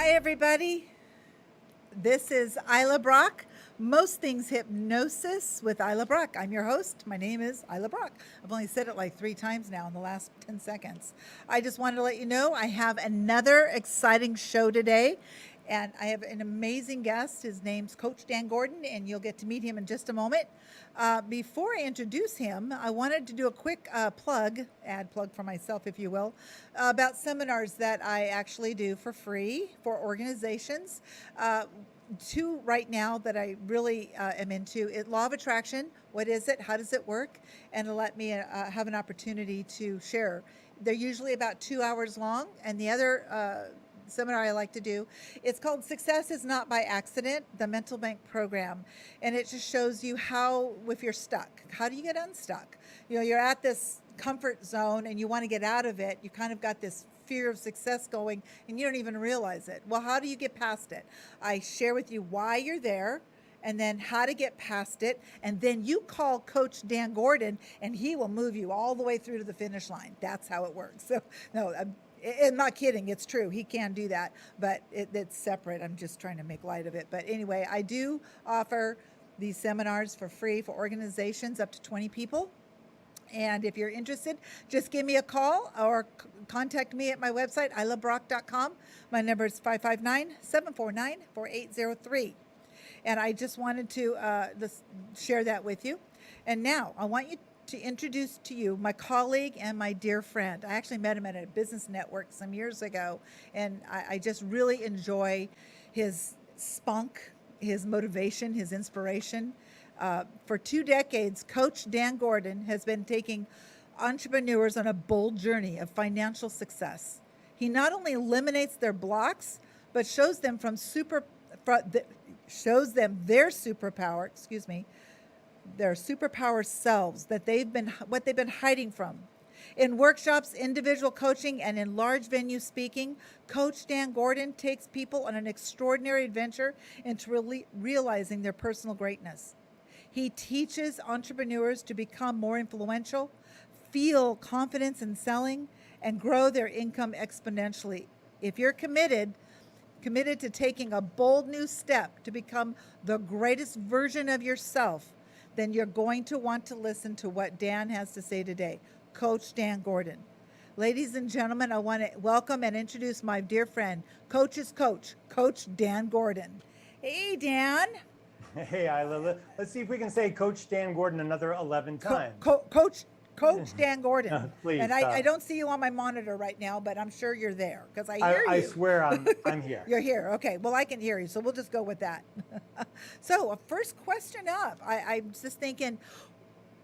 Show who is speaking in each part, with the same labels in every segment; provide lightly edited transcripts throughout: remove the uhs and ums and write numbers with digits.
Speaker 1: Hi, everybody. This is Ilah Brock. Most things hypnosis with Ilah Brock. I'm your host. My name is Ilah Brock. I've only said it like 3 times now in the last 10 seconds. I just wanted to let you know I have another exciting show today. And I have an amazing guest. His name's Coach Dan Gordon, and you'll get to meet him in just a moment. Before I introduce him, I wanted to do a quick ad plug for myself, if you will, about seminars that I actually do for free for organizations. Two right now that I really am into it: Law of Attraction. What is it? How does it work? And to let me have an opportunity to share. They're usually about 2 hours long, and the other seminar I like to do. It's called Success is Not by Accident, the Mental Bank program. And it just shows you how, if you're stuck, how do you get unstuck? You know, you're at this comfort zone and you want to get out of it. You kind of got this fear of success going and you don't even realize it. Well, how do you get past it? I share with you why you're there, and then how to get past it. And then you call Coach Dan Gordon and he will move you all the way through to the finish line. That's how it works. So, no, I'm not kidding. It's true. He can do that, but it's separate. I'm just trying to make light of it. But anyway, I do offer these seminars for free for organizations up to 20 people. And if you're interested, just give me a call or contact me at my website, ilahbrock.com. My number is 559-749-4803. And I just wanted to share that with you. And now I want you to introduce to you my colleague and my dear friend. I actually met him at a business network some years ago, and I just really enjoy his spunk, his motivation, his inspiration. For 2 decades, Coach Dan Gordon has been taking entrepreneurs on a bold journey of financial success. He not only eliminates their blocks, but shows them their superpower, their superpower selves that what they've been hiding from. In workshops, individual coaching, and in large venue speaking, Coach Dan Gordon takes people on an extraordinary adventure into realizing their personal greatness. He teaches entrepreneurs to become more influential, feel confidence in selling, and grow their income exponentially. If you're committed to taking a bold new step to become the greatest version of yourself, then you're going to want to listen to what Dan has to say today. Coach Dan Gordon. Ladies and gentlemen, I want to welcome and introduce my dear friend, Coach's Coach, Coach Dan Gordon. Hey, Dan.
Speaker 2: Hey, Ilah. Let's see if we can say Coach Dan Gordon another 11 times.
Speaker 1: Coach Dan Gordon.
Speaker 2: Please.
Speaker 1: And I don't see you on my monitor right now, but I'm sure you're there because I hear you.
Speaker 2: I swear I'm here.
Speaker 1: You're here. Okay. Well, I can hear you, so we'll just go with that. So, first question up. I'm just thinking,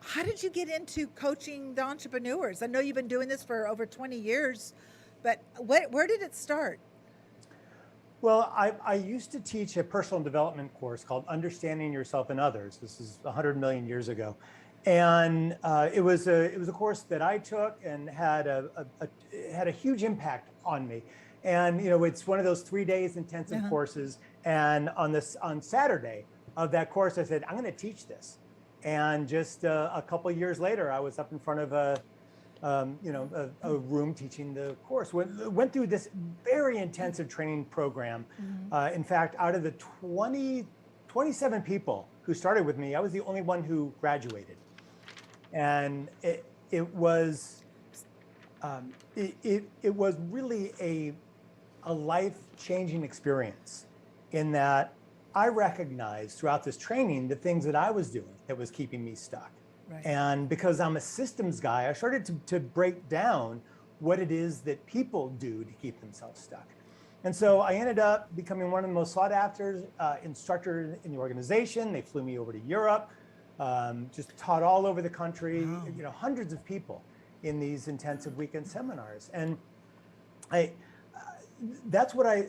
Speaker 1: how did you get into coaching the entrepreneurs? I know you've been doing this for over 20 years, but where did it start?
Speaker 2: Well, I used to teach a personal development course called Understanding Yourself and Others. This is 100 million years ago. And it was a course that I took and had a huge impact on me. And it's one of those 3 days intensive courses. And on Saturday of that course, I said, I'm going to teach this. And just a couple of years later, I was up in front of a room teaching the course. Went through this very intensive training program. In fact, out of the 27 people who started with me, I was the only one who graduated. And it was really a life-changing experience, in that I recognized throughout this training the things that I was doing that was keeping me stuck.
Speaker 1: Right.
Speaker 2: And because I'm a systems guy, I started to break down what it is that people do to keep themselves stuck. And so I ended up becoming one of the most sought after instructors in the organization. They flew me over to Europe, just taught all over the country, wow. Hundreds of people in these intensive weekend seminars. And that's when I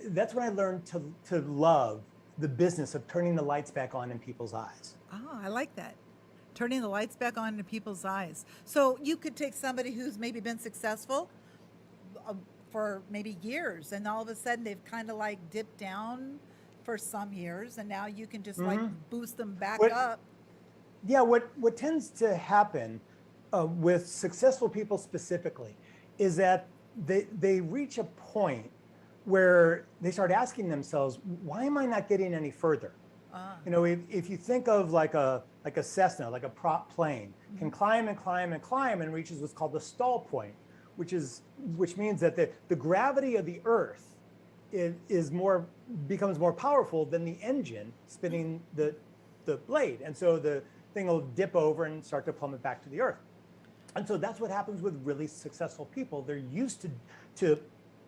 Speaker 2: learned to love the business of turning the lights back on in people's eyes.
Speaker 1: Oh, I like that. Turning the lights back on in people's eyes. So you could take somebody who's maybe been successful for maybe years, and all of a sudden they've kind of like dipped down for some years, and now you can just like boost them back up.
Speaker 2: Yeah, what tends to happen with successful people specifically is that they reach a point where they start asking themselves, why am I not getting any further? You know, if you think of like a Cessna, like a prop plane, can climb and climb and climb and reaches what's called the stall point, which means that the gravity of the Earth becomes more powerful than the engine spinning the blade, and so the thing will dip over and start to plummet back to the Earth. And so that's what happens with really successful people. They're used to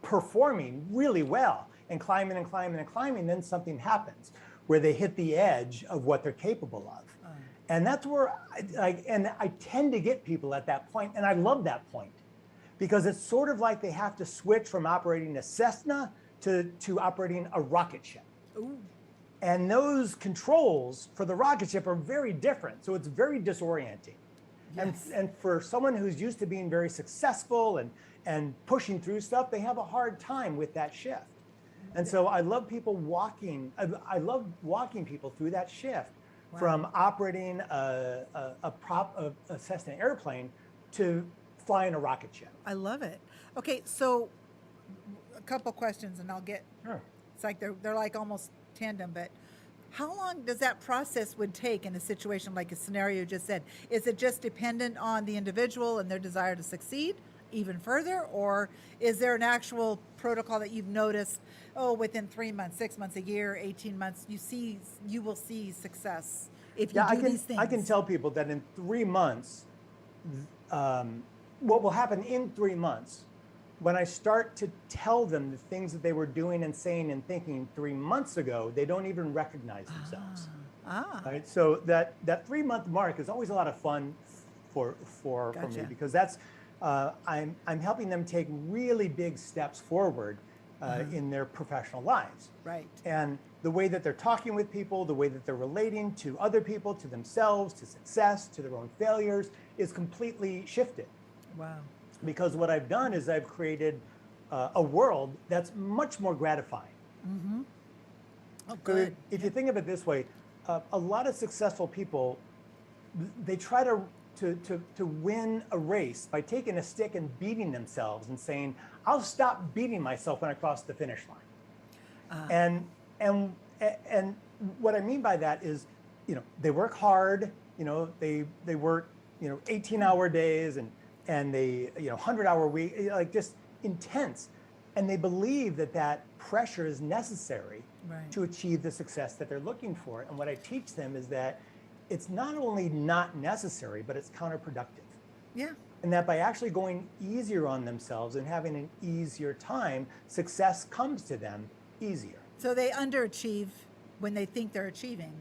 Speaker 2: performing really well and climbing and climbing and climbing. Then something happens where they hit the edge of what they're capable of. And that's where I tend to get people at that point, and I love that point, because it's sort of like they have to switch from operating a Cessna to operating a rocket ship.
Speaker 1: Ooh.
Speaker 2: And those controls for the rocket ship are very different, so it's very disorienting.
Speaker 1: Yes.
Speaker 2: And for someone who's used to being very successful and pushing through stuff, they have a hard time with that shift. And so I love people walking. I love walking people through that shift. Wow. From operating a Cessna airplane to flying a rocket ship.
Speaker 1: I love it. Okay, so a couple questions, and I'll get.
Speaker 2: Sure.
Speaker 1: It's like they're like almost tandem, but how long does that process would take in a situation like a scenario you just said? Is it just dependent on the individual and their desire to succeed even further, or is there an actual protocol that you've noticed? Oh, within 3 months, 6 months, a year, 18 months, you will see success if you do these things.
Speaker 2: I can tell people that in 3 months, what will happen in 3 months, when I start to tell them the things that they were doing and saying and thinking 3 months ago, they don't even recognize themselves. Right? So that 3 month mark is always a lot of fun for me, because that's I'm helping them take really big steps forward in their professional lives.
Speaker 1: Right.
Speaker 2: And the way that they're talking with people, the way that they're relating to other people, to themselves, to success, to their own failures is completely shifted.
Speaker 1: Wow.
Speaker 2: Because what I've done is I've created a world that's much more gratifying.
Speaker 1: Mm-hmm. Oh, good.
Speaker 2: So if you think of it this way, a lot of successful people, they try to win a race by taking a stick and beating themselves and saying, I'll stop beating myself when I cross the finish line. And what I mean by that is, you know, they work hard, you know, they work, 18-hour days and they, 100-hour week, like just intense. And they believe that pressure is necessary to achieve the success that they're looking for. And what I teach them is that it's not only not necessary, but it's counterproductive.
Speaker 1: Yeah.
Speaker 2: And that by actually going easier on themselves and having an easier time, success comes to them easier.
Speaker 1: So they underachieve when they think they're achieving.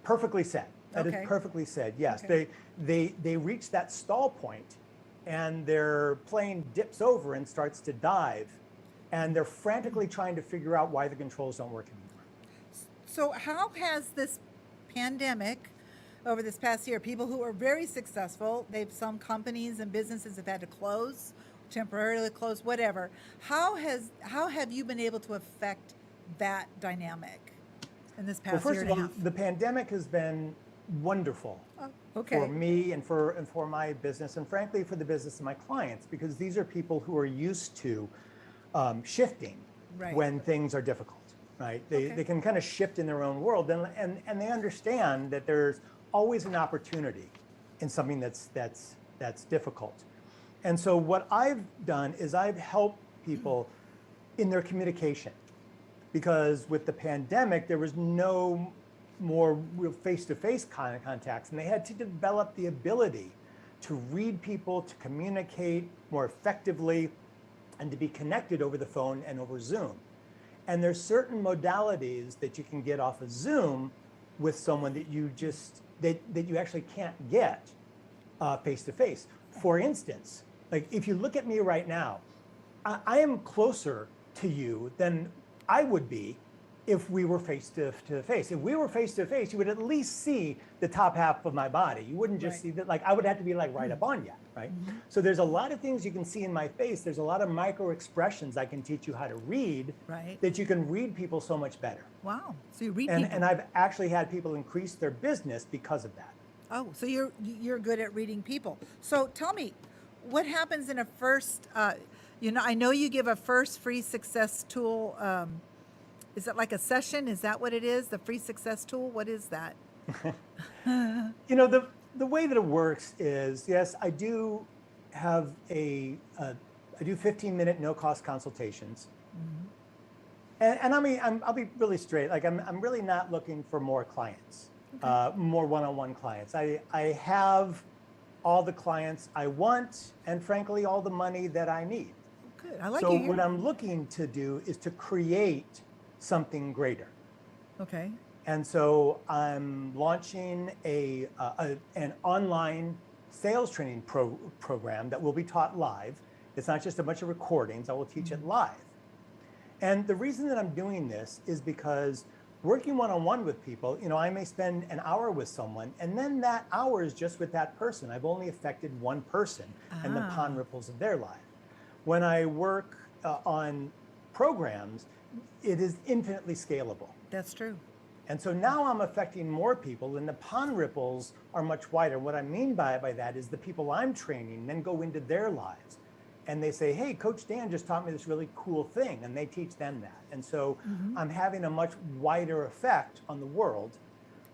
Speaker 2: Perfectly said. That is
Speaker 1: Okay.
Speaker 2: perfectly said. Yes.
Speaker 1: Okay.
Speaker 2: They reach that stall point and their plane dips over and starts to dive, and they're frantically trying to figure out why the controls don't work anymore.
Speaker 1: So how has this pandemic over this past year, people who are very successful, some companies and businesses have had to close, temporarily close, whatever. How have you been able to affect that dynamic in this past
Speaker 2: Well,
Speaker 1: year
Speaker 2: first
Speaker 1: and
Speaker 2: of
Speaker 1: a
Speaker 2: all,
Speaker 1: half?
Speaker 2: the pandemic has been wonderful
Speaker 1: Okay.
Speaker 2: for me and for my business, and frankly for the business of my clients, because these are people who are used to shifting when things are difficult. Right? They can kind of shift in their own world, and they understand that there's always an opportunity in something that's difficult. And so what I've done is I've helped people in their communication, because with the pandemic there was no more real face-to-face kind of contacts, and they had to develop the ability to read people, to communicate more effectively, and to be connected over the phone and over Zoom. And there's certain modalities that you can get off of Zoom with someone that you actually can't get face to face. For instance, like if you look at me right now, I am closer to you than I would be if we were face to face. If we were face to face, you would at least see the top half of my body. You wouldn't just see that, like I would have to be like right up on you, right? Mm-hmm. So there's a lot of things you can see in my face. There's a lot of micro expressions I can teach you how to read, that you can read people so much better.
Speaker 1: Wow. So you read
Speaker 2: people.
Speaker 1: people.
Speaker 2: And I've actually had people increase their business because of that.
Speaker 1: Oh, so you're good at reading people. So tell me, what happens in a first, I know you give a first free success tool. Is it like a session? Is that what it is? The free success tool? What is that?
Speaker 2: The way that it works is, yes, I do have I do 15-minute no-cost consultations. And I mean, I'll be really straight. Like I'm really not looking for more clients, more one-on-one clients. I have all the clients I want, and frankly, all the money that I need.
Speaker 1: Good. I like
Speaker 2: So
Speaker 1: you.
Speaker 2: what I'm looking to do is to create something greater.
Speaker 1: Okay.
Speaker 2: And so I'm launching an online sales training program that will be taught live. It's not just a bunch of recordings. I will teach it live. And the reason that I'm doing this is because working one-on-one with people, I may spend an hour with someone, and then that hour is just with that person. I've only affected one person and the pond ripples of their life. When I work on programs, it is infinitely scalable.
Speaker 1: That's true.
Speaker 2: And so now I'm affecting more people, and the pond ripples are much wider. What I mean by that is the people I'm training then go into their lives. And they say, hey, Coach Dan just taught me this really cool thing, and they teach them that. And so I'm having a much wider effect on the world,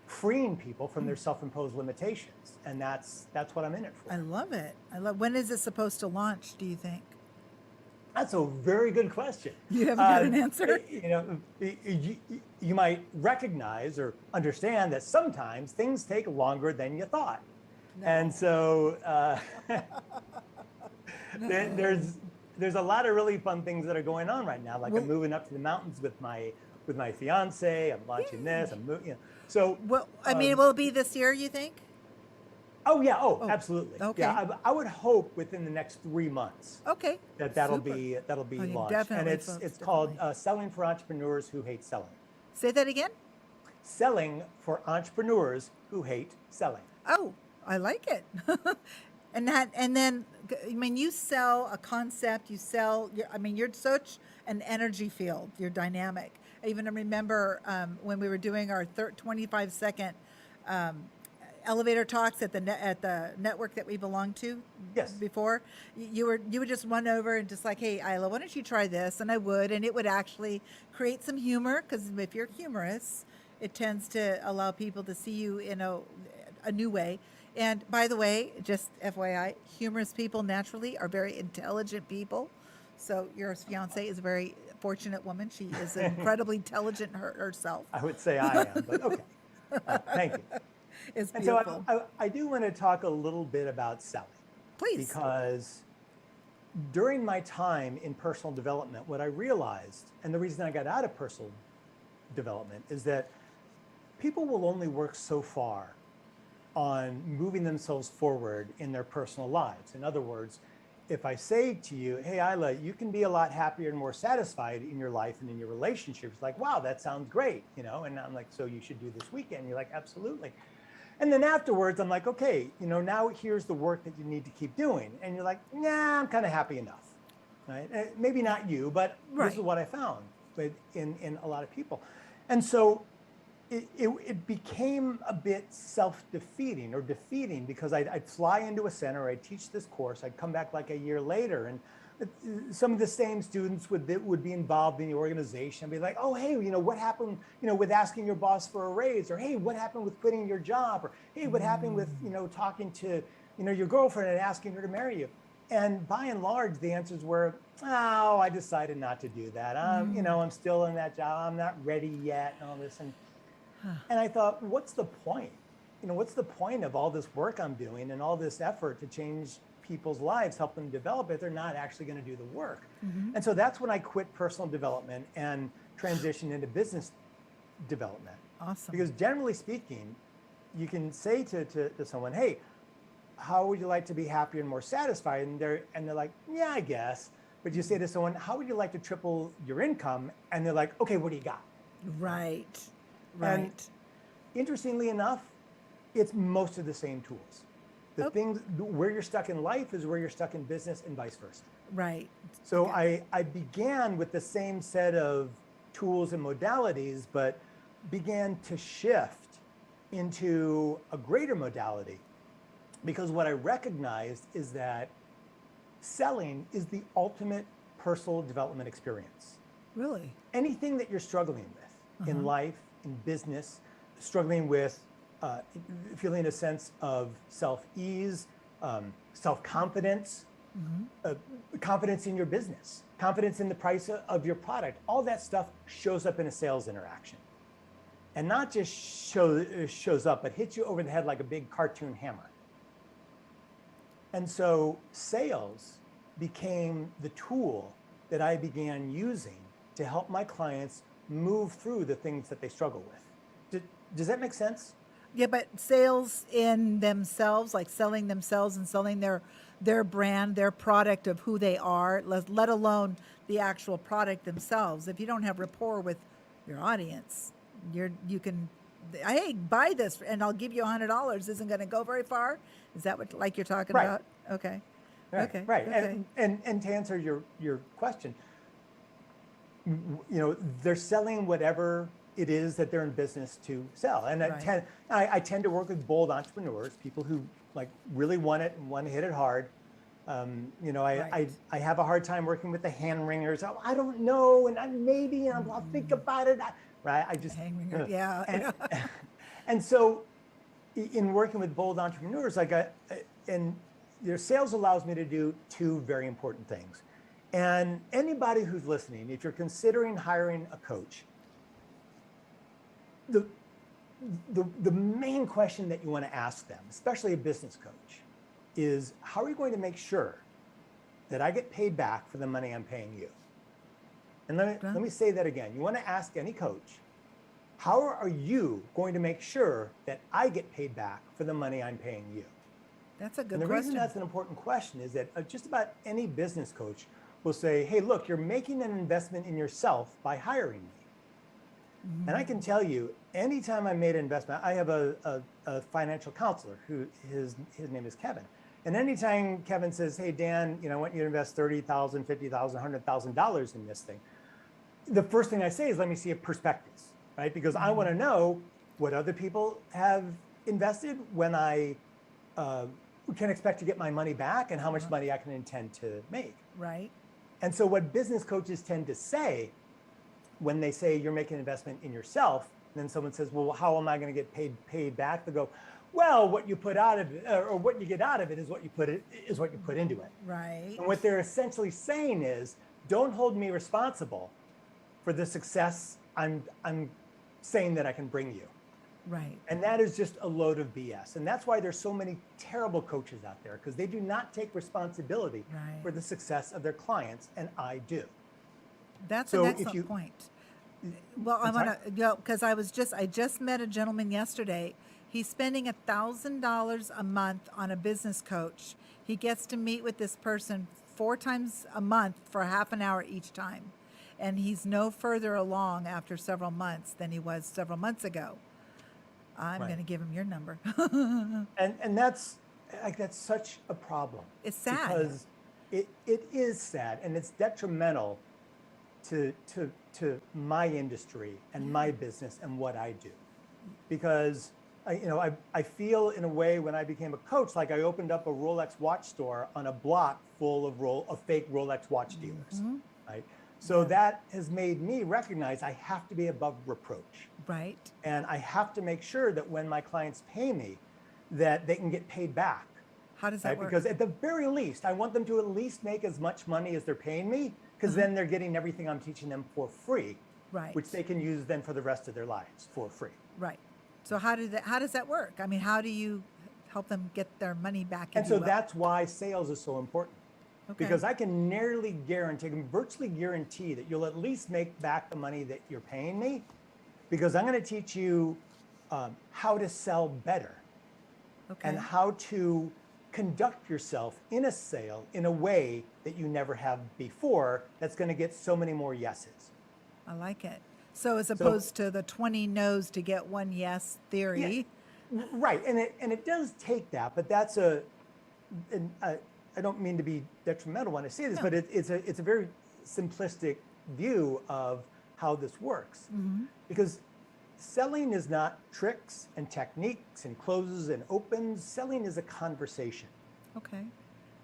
Speaker 2: freeing people from their self-imposed limitations. And that's what I'm in it for.
Speaker 1: I love it. When is it supposed to launch, do you think?
Speaker 2: That's a very good question.
Speaker 1: You haven't got an answer?
Speaker 2: You might recognize or understand that sometimes things take longer than you thought. No. And so there's a lot of really fun things that are going on right now. Like I'm moving up to the mountains with my fiance. I'm launching this. I'm moving. So
Speaker 1: well, I mean, will it be this year? You think?
Speaker 2: Oh yeah. Oh, absolutely.
Speaker 1: Okay.
Speaker 2: Yeah, I would hope within the next 3 months.
Speaker 1: Okay.
Speaker 2: That'll be launched, and it's called Selling for Entrepreneurs Who Hate Selling.
Speaker 1: Say that again.
Speaker 2: Selling for Entrepreneurs Who Hate Selling.
Speaker 1: Oh, I like it. And then, I mean, you sell a concept. You're such an energy field. You're dynamic. I even remember when we were doing our 25-second elevator talks at the network that we belong to.
Speaker 2: Yes.
Speaker 1: Before you would just run over and just like, hey, Ilah, why don't you try this? And I would, and it would actually create some humor, because if you're humorous, it tends to allow people to see you in a new way. And by the way, just FYI, humorous people naturally are very intelligent people. So your fiance is a very fortunate woman. She is incredibly intelligent herself.
Speaker 2: I would say I am, but okay. Thank you.
Speaker 1: It's
Speaker 2: and
Speaker 1: beautiful.
Speaker 2: so I do want to talk a little bit about selling.
Speaker 1: Please.
Speaker 2: Because during my time in personal development, what I realized, and the reason I got out of personal development, is that people will only work so far on moving themselves forward in their personal lives. In other words, if I say to you, hey, Ilah, you can be a lot happier and more satisfied in your life and in your relationships, like, wow, that sounds great, and I'm like, so you should do this weekend. You're like, absolutely. And then afterwards, I'm like, okay, now here's the work that you need to keep doing. And you're like, nah, I'm kind of happy enough, right? Maybe not you, but This is what I found in a lot of people. And so it became a bit self-defeating or defeating, because I'd fly into a center, I'd teach this course, I'd come back like a year later, and some of the same students would be involved in the organization and be like, oh, hey, what happened, with asking your boss for a raise, or hey, what happened with quitting your job, or hey, what happened with, talking to, your girlfriend and asking her to marry you. And by and large, the answers were, oh, I decided not to do that. I'm still in that job. I'm not ready yet, and all this. And I thought, what's the point? What's the point of all this work I'm doing and all this effort to change people's lives, help them develop if they're not actually going to do the work? And so that's when I quit personal development and transitioned into business development.
Speaker 1: Awesome.
Speaker 2: Because generally speaking, you can say to someone, hey, how would you like to be happier and more satisfied? And they're like, yeah, I guess. But you say to someone, how would you like to triple your income? And they're like, okay, what do you got?
Speaker 1: Right.
Speaker 2: And interestingly enough, it's most of the same tools. The things where you're stuck in life is where you're stuck in business, and vice versa.
Speaker 1: Right.
Speaker 2: So I began with the same set of tools and modalities, but began to shift into a greater modality, because what I recognized is that selling is the ultimate personal development experience.
Speaker 1: Really?
Speaker 2: Anything that you're struggling with in life, in business, struggling with feeling a sense of self-ease, self-confidence, confidence in your business, confidence in the price of your product, all that stuff shows up in a sales interaction. And not just shows up, but hits you over the head like a big cartoon hammer. And so sales became the tool that I began using to help my clients move through the things that they struggle with. Does that make sense?
Speaker 1: Yeah, but sales in themselves, like selling themselves and selling their brand, their product of who they are, let alone the actual product themselves. If you don't have rapport with your audience, you can, hey, buy this and I'll give you $100 isn't going to go very far. Is that what like you're talking
Speaker 2: Right.
Speaker 1: about? Okay.
Speaker 2: Right.
Speaker 1: Okay.
Speaker 2: Right.
Speaker 1: Okay.
Speaker 2: And to answer your question, they're selling whatever it is that they're in business to sell. And
Speaker 1: Right.
Speaker 2: I tend to work with bold entrepreneurs, people who like really want it and want to hit it hard.
Speaker 1: Right.
Speaker 2: I have a hard time working with the hand wringers. Oh, I don't know, and I'll think about it. Right? I just
Speaker 1: Hang ringer. Yeah.
Speaker 2: and, and so in working with bold entrepreneurs, sales allows me to do two very important things. And anybody who's listening, if you're considering hiring a coach, the main question that you want to ask them, especially a business coach, is how are you going to make sure that I get paid back for the money I'm paying you? And let me say that again. You want to ask any coach, how are you going to make sure that I get paid back for the money I'm paying you?
Speaker 1: That's a good
Speaker 2: And the
Speaker 1: question.
Speaker 2: reason that's an important question is that just about any business coach will say, hey, look, you're making an investment in yourself by hiring me. And I can tell you, anytime I made an investment, I have a financial counselor who his name is Kevin. And anytime Kevin says, hey, Dan, I want you to invest $30,000, $50,000, $100,000 in this thing, the first thing I say is, let me see a prospectus, right? Because I want to know what other people have invested, when I can expect to get my money back, and how much money I can intend to make.
Speaker 1: Right.
Speaker 2: And so what business coaches tend to say when they say you're making an investment in yourself, and then someone says, well, how am I going to get paid back? They go, well, what you put out of it, or what you get out of it, is what you put into it.
Speaker 1: Right.
Speaker 2: And what they're essentially saying is, don't hold me responsible for the success I'm saying that I can bring you.
Speaker 1: Right.
Speaker 2: And that is just a load of BS. And that's why there's so many terrible coaches out there, because they do not take responsibility for the success of their clients, and I do.
Speaker 1: That's
Speaker 2: So
Speaker 1: an
Speaker 2: if
Speaker 1: excellent point. Well, I want to, because I just met a gentleman yesterday. He's spending $1,000 a month on a business coach. He gets to meet with this person 4 times a month for half an hour each time. And he's no further along after several months than he was several months ago. I'm going to give him your number.
Speaker 2: And that's such a problem.
Speaker 1: It's sad.
Speaker 2: Because it is sad, and it's detrimental to my industry and my business and what I do. Because I feel in a way, when I became a coach, like I opened up a Rolex watch store on a block full of fake Rolex watch dealers, right? So that has made me recognize I have to be above reproach.
Speaker 1: Right.
Speaker 2: And I have to make sure that when my clients pay me, that they can get paid back.
Speaker 1: How does that work?
Speaker 2: Because at the very least, I want them to at least make as much money as they're paying me, because then they're getting everything I'm teaching them for free,
Speaker 1: Right.
Speaker 2: which they can use then for the rest of their lives for free.
Speaker 1: Right. So how does that work? I mean, how do you help them get their money back?
Speaker 2: And so that's why sales is so important.
Speaker 1: Okay.
Speaker 2: Because I can virtually guarantee that you'll at least make back the money that you're paying me, because I'm going to teach you how to sell better, and how to conduct yourself in a sale in a way that you never have before, that's going to get so many more yeses.
Speaker 1: I like it. So as opposed to the 20 no's to get one yes theory.
Speaker 2: Yeah, right. And it does take that, but that's I don't mean to be detrimental when I say this, but it's a very simplistic view of how this works. Because selling is not tricks and techniques and closes and opens. Selling is a conversation.
Speaker 1: Okay.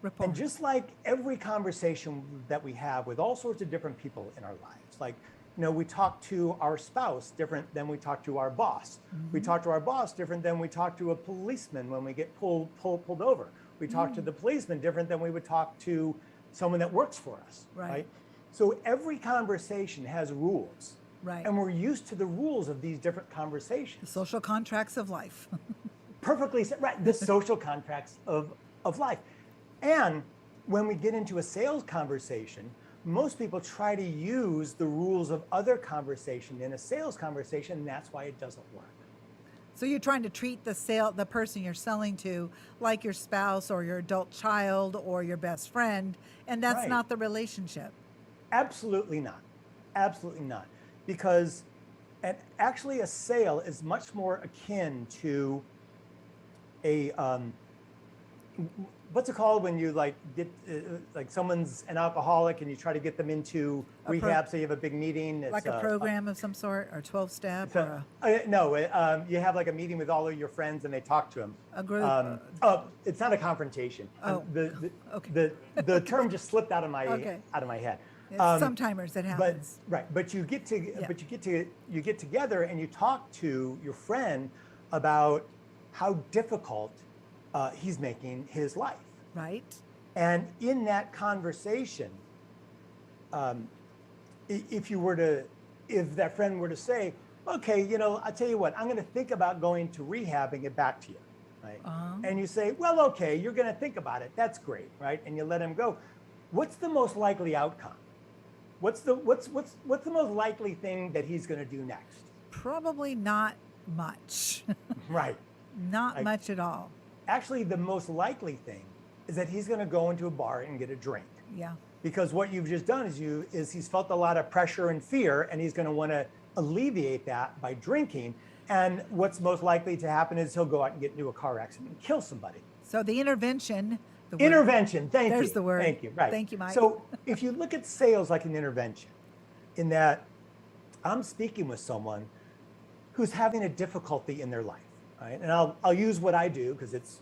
Speaker 1: Rapport.
Speaker 2: And just like every conversation that we have with all sorts of different people in our lives, like, we talk to our spouse different than we talk to our boss. We talk to our boss different than we talk to a policeman when we get pulled over. We talk to the policeman different than we would talk to someone that works for us, right? So every conversation has rules.
Speaker 1: Right.
Speaker 2: And we're used to the rules of these different conversations.
Speaker 1: The social contracts of life.
Speaker 2: Perfectly said, right? The social contracts of life. And when we get into a sales conversation, most people try to use the rules of other conversation in a sales conversation, and that's why it doesn't work.
Speaker 1: So you're trying to treat the person you're selling to like your spouse or your adult child or your best friend, and that's
Speaker 2: Right.
Speaker 1: not the relationship.
Speaker 2: Absolutely not. Absolutely not. Because actually a sale is much more akin to a, what's it called when you get, like someone's an alcoholic and you try to get them into rehab, so you have a big meeting. It's
Speaker 1: Like a program of some sort, or 12-step, or
Speaker 2: no, you have like a meeting with all of your friends and they talk to them.
Speaker 1: a group.
Speaker 2: It's not a confrontation.
Speaker 1: Okay.
Speaker 2: The term just slipped out of my
Speaker 1: Okay.
Speaker 2: head.
Speaker 1: Sometimes it happens.
Speaker 2: But you get together and you talk to your friend about how difficult he's making his life.
Speaker 1: Right.
Speaker 2: And in that conversation, if that friend were to say, okay, I tell you what, I'm going to think about going to rehab and get back to you, right? And you say, well, okay, you're going to think about it. That's great, right? And you let him go. What's the most likely outcome? What's the most likely thing that he's going to do next?
Speaker 1: Probably not much.
Speaker 2: Right.
Speaker 1: Not much at all.
Speaker 2: Actually, the most likely thing is that he's going to go into a bar and get a drink.
Speaker 1: Yeah.
Speaker 2: Because what you've just done is he's felt a lot of pressure and fear, and he's going to want to alleviate that by drinking. And what's most likely to happen is he'll go out and get into a car accident and kill somebody.
Speaker 1: So the intervention.
Speaker 2: Thank you.
Speaker 1: There's the word.
Speaker 2: Thank you. Right.
Speaker 1: Thank you, Mike.
Speaker 2: So if you look at sales like an intervention, in that I'm speaking with someone who's having a difficulty in their life, right? And I'll use what I do because it's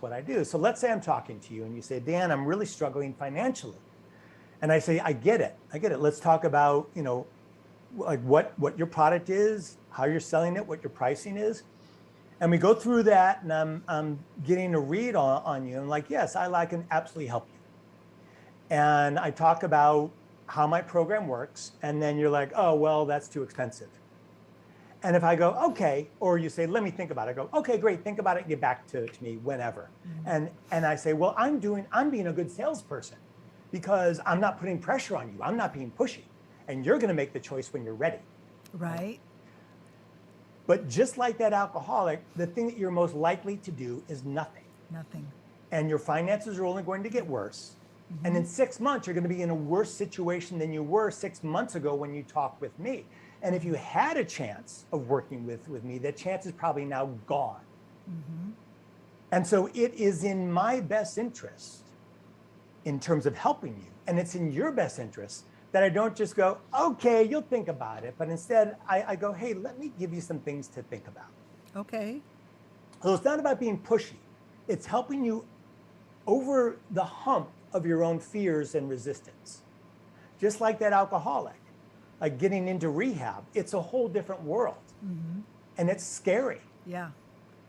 Speaker 2: what I do. So let's say I'm talking to you and you say, Dan, I'm really struggling financially. And I say, I get it. Let's talk about, like what your product is, how you're selling it, what your pricing is. And we go through that, and I'm getting a read on you. I'm like, yes, I can absolutely help you. And I talk about how my program works, and then you're like, oh, well, that's too expensive. And if I go, okay, or you say, let me think about it, I go, okay, great, think about it and get back to me whenever. And I say, well, I'm being a good salesperson because I'm not putting pressure on you. I'm not being pushy. And you're going to make the choice when you're ready.
Speaker 1: Right.
Speaker 2: But just like that alcoholic, the thing that you're most likely to do is nothing.
Speaker 1: Nothing.
Speaker 2: And your finances are only going to get worse. And in 6 months, you're going to be in a worse situation than you were 6 months ago when you talked with me. And if you had a chance of working with me, that chance is probably now gone. And so it is in my best interest in terms of helping you. And it's in your best interest that I don't just go, okay, you'll think about it. But instead, I go, hey, let me give you some things to think about.
Speaker 1: Okay.
Speaker 2: So it's not about being pushy. It's helping you over the hump of your own fears and resistance. Just like that alcoholic, like getting into rehab, it's a whole different world. And it's scary.
Speaker 1: Yeah.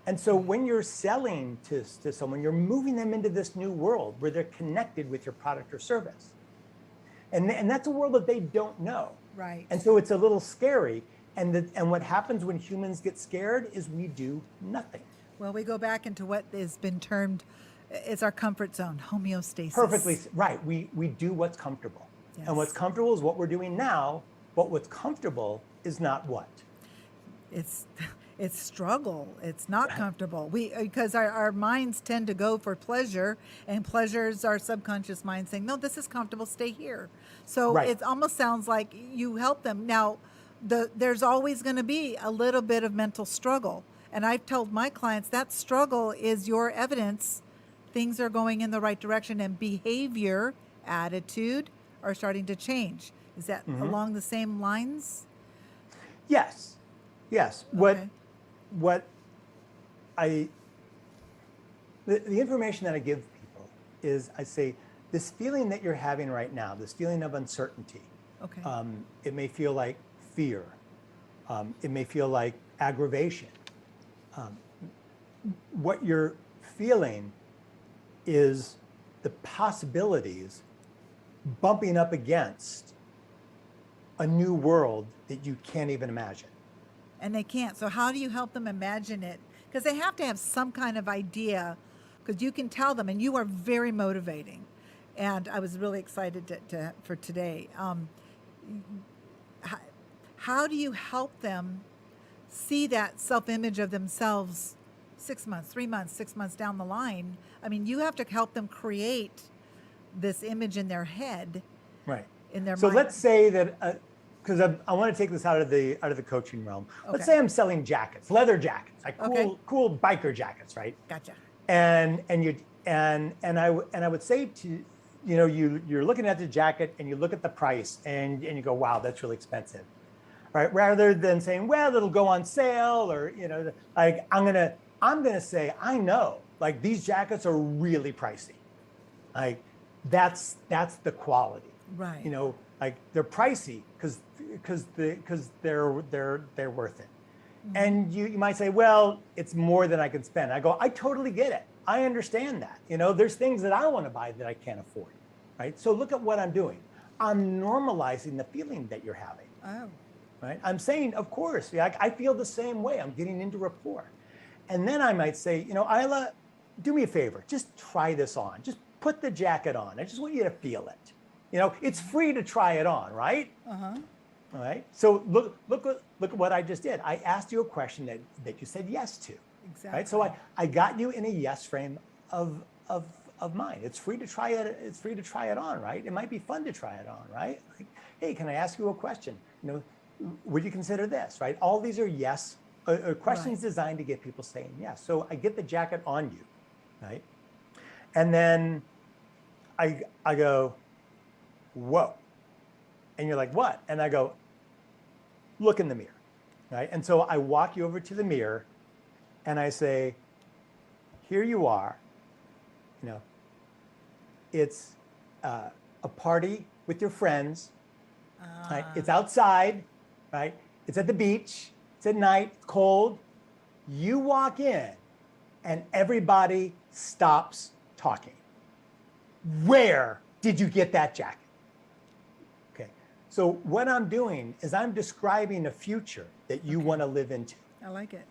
Speaker 2: And so when you're selling to someone, you're moving them into this new world where they're connected with your product or service. And that's a world that they don't know.
Speaker 1: Right.
Speaker 2: And so it's a little scary. And what happens when humans get scared is we do nothing.
Speaker 1: Well, we go back into what has been termed, it's our comfort zone, homeostasis.
Speaker 2: Perfectly right. We do what's comfortable.
Speaker 1: Yes.
Speaker 2: And what's comfortable is what we're doing now, but what's comfortable is not what?
Speaker 1: It's struggle. It's not comfortable. Because our minds tend to go for pleasure, and pleasure's our subconscious mind saying, no, this is comfortable, stay here. So
Speaker 2: Right.
Speaker 1: it almost sounds like you help them. Now, there's always going to be a little bit of mental struggle. And I've told my clients that struggle is your evidence things are going in the right direction and behavior, attitude are starting to change. Is that along the same lines?
Speaker 2: Yes. Yes.
Speaker 1: Okay.
Speaker 2: The information that I give people is I say, this feeling that you're having right now, this feeling of uncertainty,
Speaker 1: Okay.
Speaker 2: it may feel like fear. It may feel like aggravation. What you're feeling is the possibilities bumping up against a new world that you can't even imagine.
Speaker 1: And they can't. So how do you help them imagine it? Because they have to have some kind of idea, because you can tell them, and you are very motivating. And I was really excited for today. How do you help them see that self-image of themselves 6 months, 3 months, 6 months down the line? I mean, you have to help them create this image in their head,
Speaker 2: Right.
Speaker 1: in their
Speaker 2: So
Speaker 1: mind.
Speaker 2: let's say that, because I want to take this out of the coaching realm. Let's
Speaker 1: Okay.
Speaker 2: say I'm selling jackets, leather jackets, like cool biker jackets, right?
Speaker 1: Gotcha.
Speaker 2: And I would say to you're looking at the jacket and you look at the price and you go, wow, that's really expensive, right? Rather than saying, well, it'll go on sale, or like I'm gonna say, I know, like, these jackets are really pricey, like that's the quality,
Speaker 1: Right.
Speaker 2: like they're pricey because they're worth it.
Speaker 1: Mm-hmm.
Speaker 2: And you might say, well, it's more than I can spend. I go, I totally get it. I understand that. There's things that I want to buy that I can't afford, right? So look at what I'm doing. I'm normalizing the feeling that you're having.
Speaker 1: Oh.
Speaker 2: Right? I'm saying, of course, I feel the same way. I'm getting into rapport. And then I might say, Ilah, do me a favor. Just try this on. Just put the jacket on. I just want you to feel it. It's free to try it on, right?
Speaker 1: Uh-huh.
Speaker 2: All right. So look at what I just did. I asked you a question that you said yes to.
Speaker 1: Exactly.
Speaker 2: Right. So I got you in a yes frame of mind. It's free to try it. It's free to try it on, right? It might be fun to try it on, right? Like, hey, can I ask you a question? Would you consider this, right? All these are yes questions designed to get people saying yes. So I get the jacket on you, right? And then I go, whoa. And you're like, what? And I go, look in the mirror, right? And so I walk you over to the mirror and I say, here you are, it's a party with your friends, right? It's outside, right? It's at the beach, it's at night, it's cold. You walk in and everybody stops talking. Where did you get that jacket? Okay, so what I'm doing is I'm describing a future that you want to live into.
Speaker 1: I like it.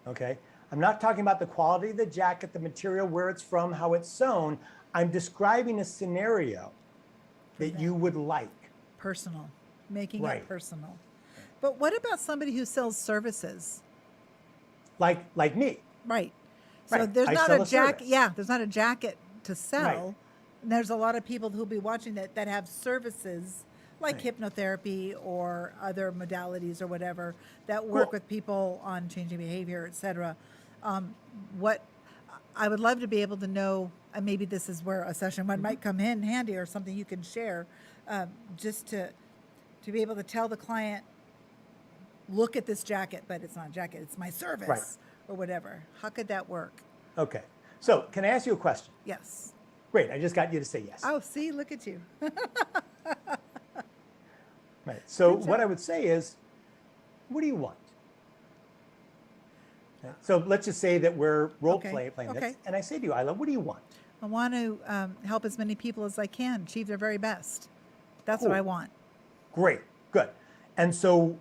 Speaker 2: Okay, I'm not talking about the quality of the jacket, the material, where it's from, how it's sewn. I'm describing a scenario that you would like.
Speaker 1: Personal, making it personal. But what about somebody who sells services?
Speaker 2: Like me.
Speaker 1: Right. So
Speaker 2: Right.
Speaker 1: there's
Speaker 2: I
Speaker 1: not
Speaker 2: sell
Speaker 1: a
Speaker 2: a
Speaker 1: jacket.
Speaker 2: service.
Speaker 1: Yeah, there's not a jacket to sell.
Speaker 2: Right.
Speaker 1: And there's a lot of people who'll be watching that have services like
Speaker 2: Right.
Speaker 1: hypnotherapy or other modalities or whatever that work
Speaker 2: Cool.
Speaker 1: with people on changing behavior, etc. What I would love to be able to know, and maybe this is where a session one might come in handy, or something you can share, just to be able to tell the client, look at this jacket, but it's not a jacket, it's my service,
Speaker 2: Right.
Speaker 1: or whatever. How could that work?
Speaker 2: Okay, so can I ask you a question?
Speaker 1: Yes.
Speaker 2: Great, I just got you to say yes.
Speaker 1: Oh, see, look at you.
Speaker 2: Right. So
Speaker 1: Good
Speaker 2: what
Speaker 1: job.
Speaker 2: I would say is, what do you want? Okay. So let's just say that we're playing this,
Speaker 1: Okay.
Speaker 2: and I say to you, Ilah, what do you want?
Speaker 1: I want to help as many people as I can achieve their very best. That's what
Speaker 2: Cool.
Speaker 1: I want.
Speaker 2: Great, good. And so